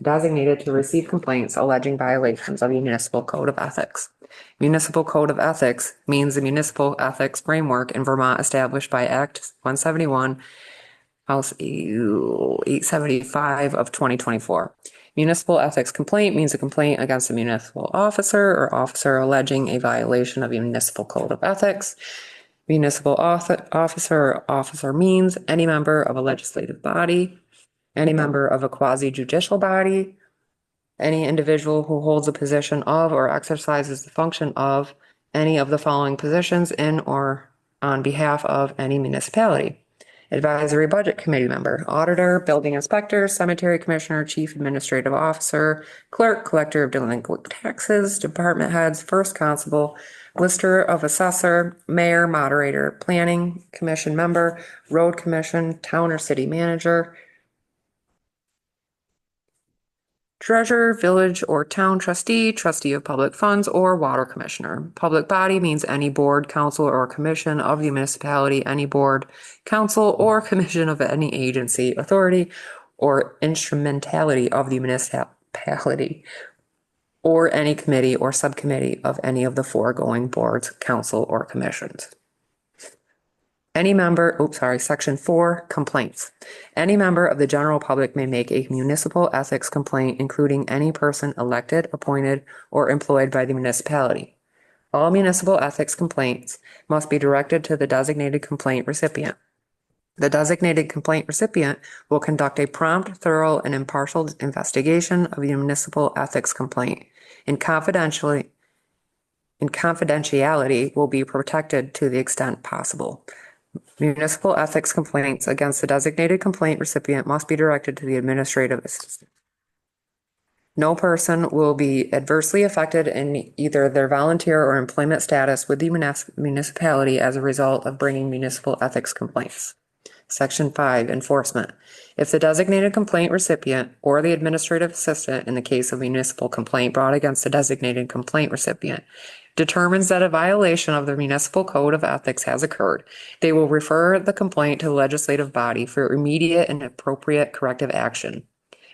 designated to receive complaints alleging violations of the municipal code of ethics. Municipal code of ethics means the municipal ethics framework in Vermont established by Act 171, House 875 of 2024. Municipal ethics complaint means a complaint against a municipal officer or officer alleging a violation of a municipal code of ethics. Municipal officer or officer means any member of a legislative body, any member of a quasi-judicial body, any individual who holds a position of or exercises the function of any of the following positions in or on behalf of any municipality. Advisory Budget Committee member, auditor, building inspector, cemetery commissioner, chief administrative officer, clerk, collector of delinquent taxes, department heads, first constable, lister of assessor, mayor, moderator, planning commission member, road commission, town or city manager, treasurer, village or town trustee, trustee of public funds, or water commissioner. Public body means any board, council, or commission of the municipality, any board, council, or commission of any agency, authority, or instrumentality of the municipality, or any committee or subcommittee of any of the foregoing boards, council, or commissions. Any member, Section 4, complaints. Any member of the general public may make a municipal ethics complaint, including any person elected, appointed, or employed by the municipality. All municipal ethics complaints must be directed to the designated complaint recipient. The designated complaint recipient will conduct a prompt, thorough, and impartial investigation of the municipal ethics complaint, and confidentiality will be protected to the extent possible. Municipal ethics complaints against the designated complaint recipient must be directed to the administrative assistant. No person will be adversely affected in either their volunteer or employment status with the municipality as a result of bringing municipal ethics complaints. Section 5, enforcement. If the designated complaint recipient or the administrative assistant in the case of municipal complaint brought against the designated complaint recipient determines that a violation of the municipal code of ethics has occurred, they will refer the complaint to the legislative body for immediate and appropriate corrective action.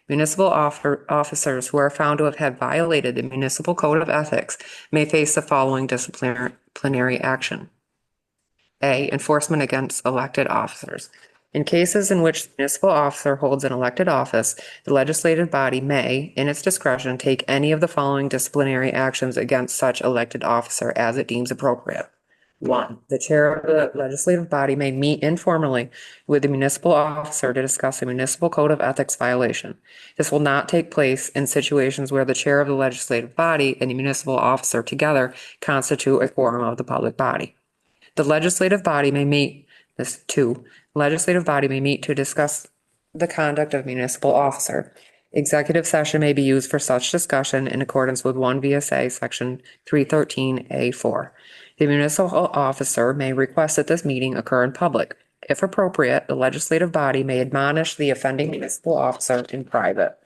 Municipal officers who are found to have had violated the municipal code of ethics may face the following disciplinary action. A, enforcement against elected officers. In cases in which the municipal officer holds an elected office, the legislative body may, in its discretion, take any of the following disciplinary actions against such elected officer as it deems appropriate. 1, the chair of the legislative body may meet informally with the municipal officer to discuss a municipal code of ethics violation. This will not take place in situations where the chair of the legislative body and the municipal officer together constitute a quorum of the public body. The legislative body may meet to discuss the conduct of municipal officer. Executive session may be used for such discussion in accordance with 1 VSA section 313A4. The municipal officer may request that this meeting occur in public. If appropriate, the legislative body may admonish the offending municipal officer in private.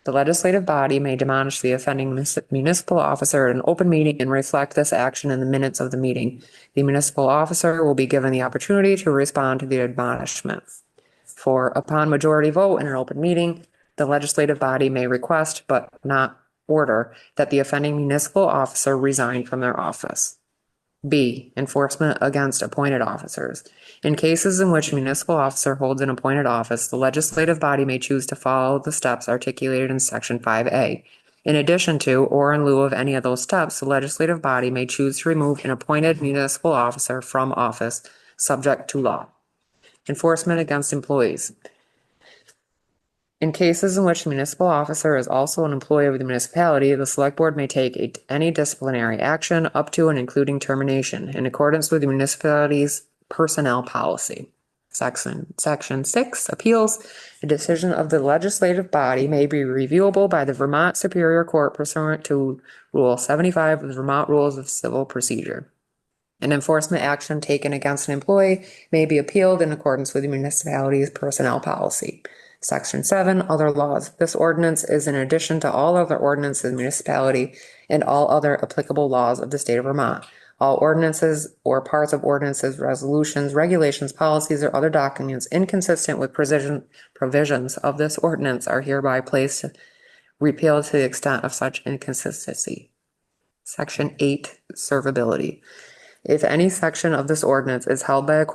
The legislative body may admonish the offending municipal officer at an open meeting and reflect this action in the minutes of the meeting. The municipal officer will be given the opportunity to respond to the admonishment. 4, upon majority vote in an open meeting, the legislative body may request, but not order, that the offending municipal officer resign from their office. B, enforcement against appointed officers. In cases in which a municipal officer holds an appointed office, the legislative body may choose to follow the steps articulated in Section 5A. In addition to, or in lieu of any of those steps, the legislative body may choose to remove an appointed municipal officer from office, subject to law. Enforcement against employees. In cases in which the municipal officer is also an employee of the municipality, the select board may take any disciplinary action up to and including termination in accordance with the municipality's personnel policy. Section 6, appeals. A decision of the legislative body may be reviewable by the Vermont Superior Court pursuant to Rule 75 of the Vermont Rules of Civil Procedure. An enforcement action taken against an employee may be appealed in accordance with the municipality's personnel policy. Section 7, other laws. This ordinance is in addition to all other ordinances of the municipality and all other applicable laws of the state of Vermont. All ordinances or parts of ordinances, resolutions, regulations, policies, or other documents inconsistent with provisions of this ordinance are hereby placed, repealed to the extent of such inconsistency. Section 8, servability. If any section of this ordinance is held by a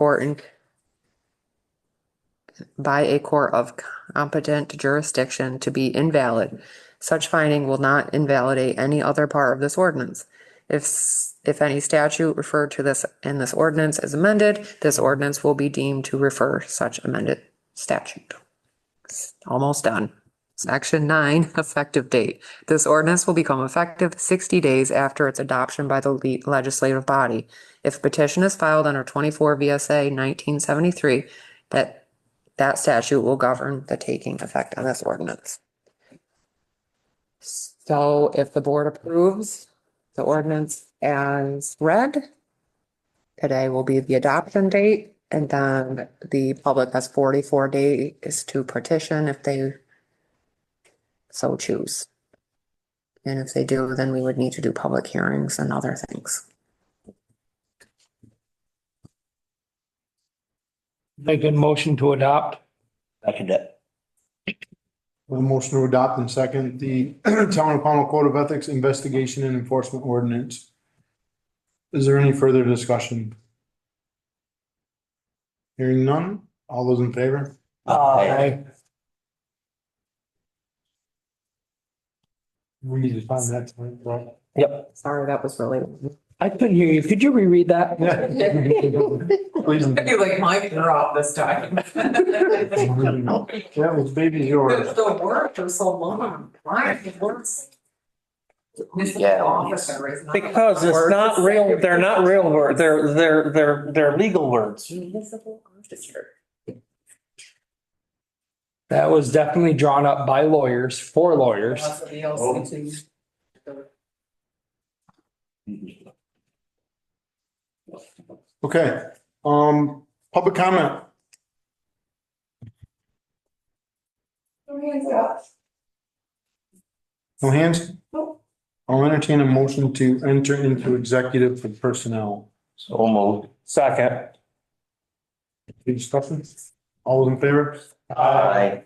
court of competent jurisdiction to be invalid, such finding will not invalidate any other part of this ordinance. If any statute referred to this in this ordinance is amended, this ordinance will be deemed to refer such amended statute. Almost done. Section 9, effective date. This ordinance will become effective 60 days after its adoption by the legislative body. If a petition is filed under 24 VSA 1973, that statute will govern the taking effect on this ordinance. So if the board approves the ordinance as read, today will be the adoption date, and then the public has 44 days to petition if they so choose. And if they do, then we would need to do public hearings and other things. Make a motion to adopt. Second it. A motion to adopt and second the Town of Pownell Code of Ethics Investigation and Enforcement Ordinance. Is there any further discussion? Hearing none, all those in favor? Aye. We need to find that. Right? Yep. Sorry, that was really. I couldn't hear you. Could you reread that? Please. You like my drop this time. That was baby yours. The word for so long. Why words? Yeah. Because it's not real, they're not real words, they're legal words. Municipal officer. That was definitely drawn up by lawyers, for lawyers. Okay, public comment. No hands? I'll entertain a motion to enter into executive for personnel. So moved. Second. Any discussion? All those in favor? Aye.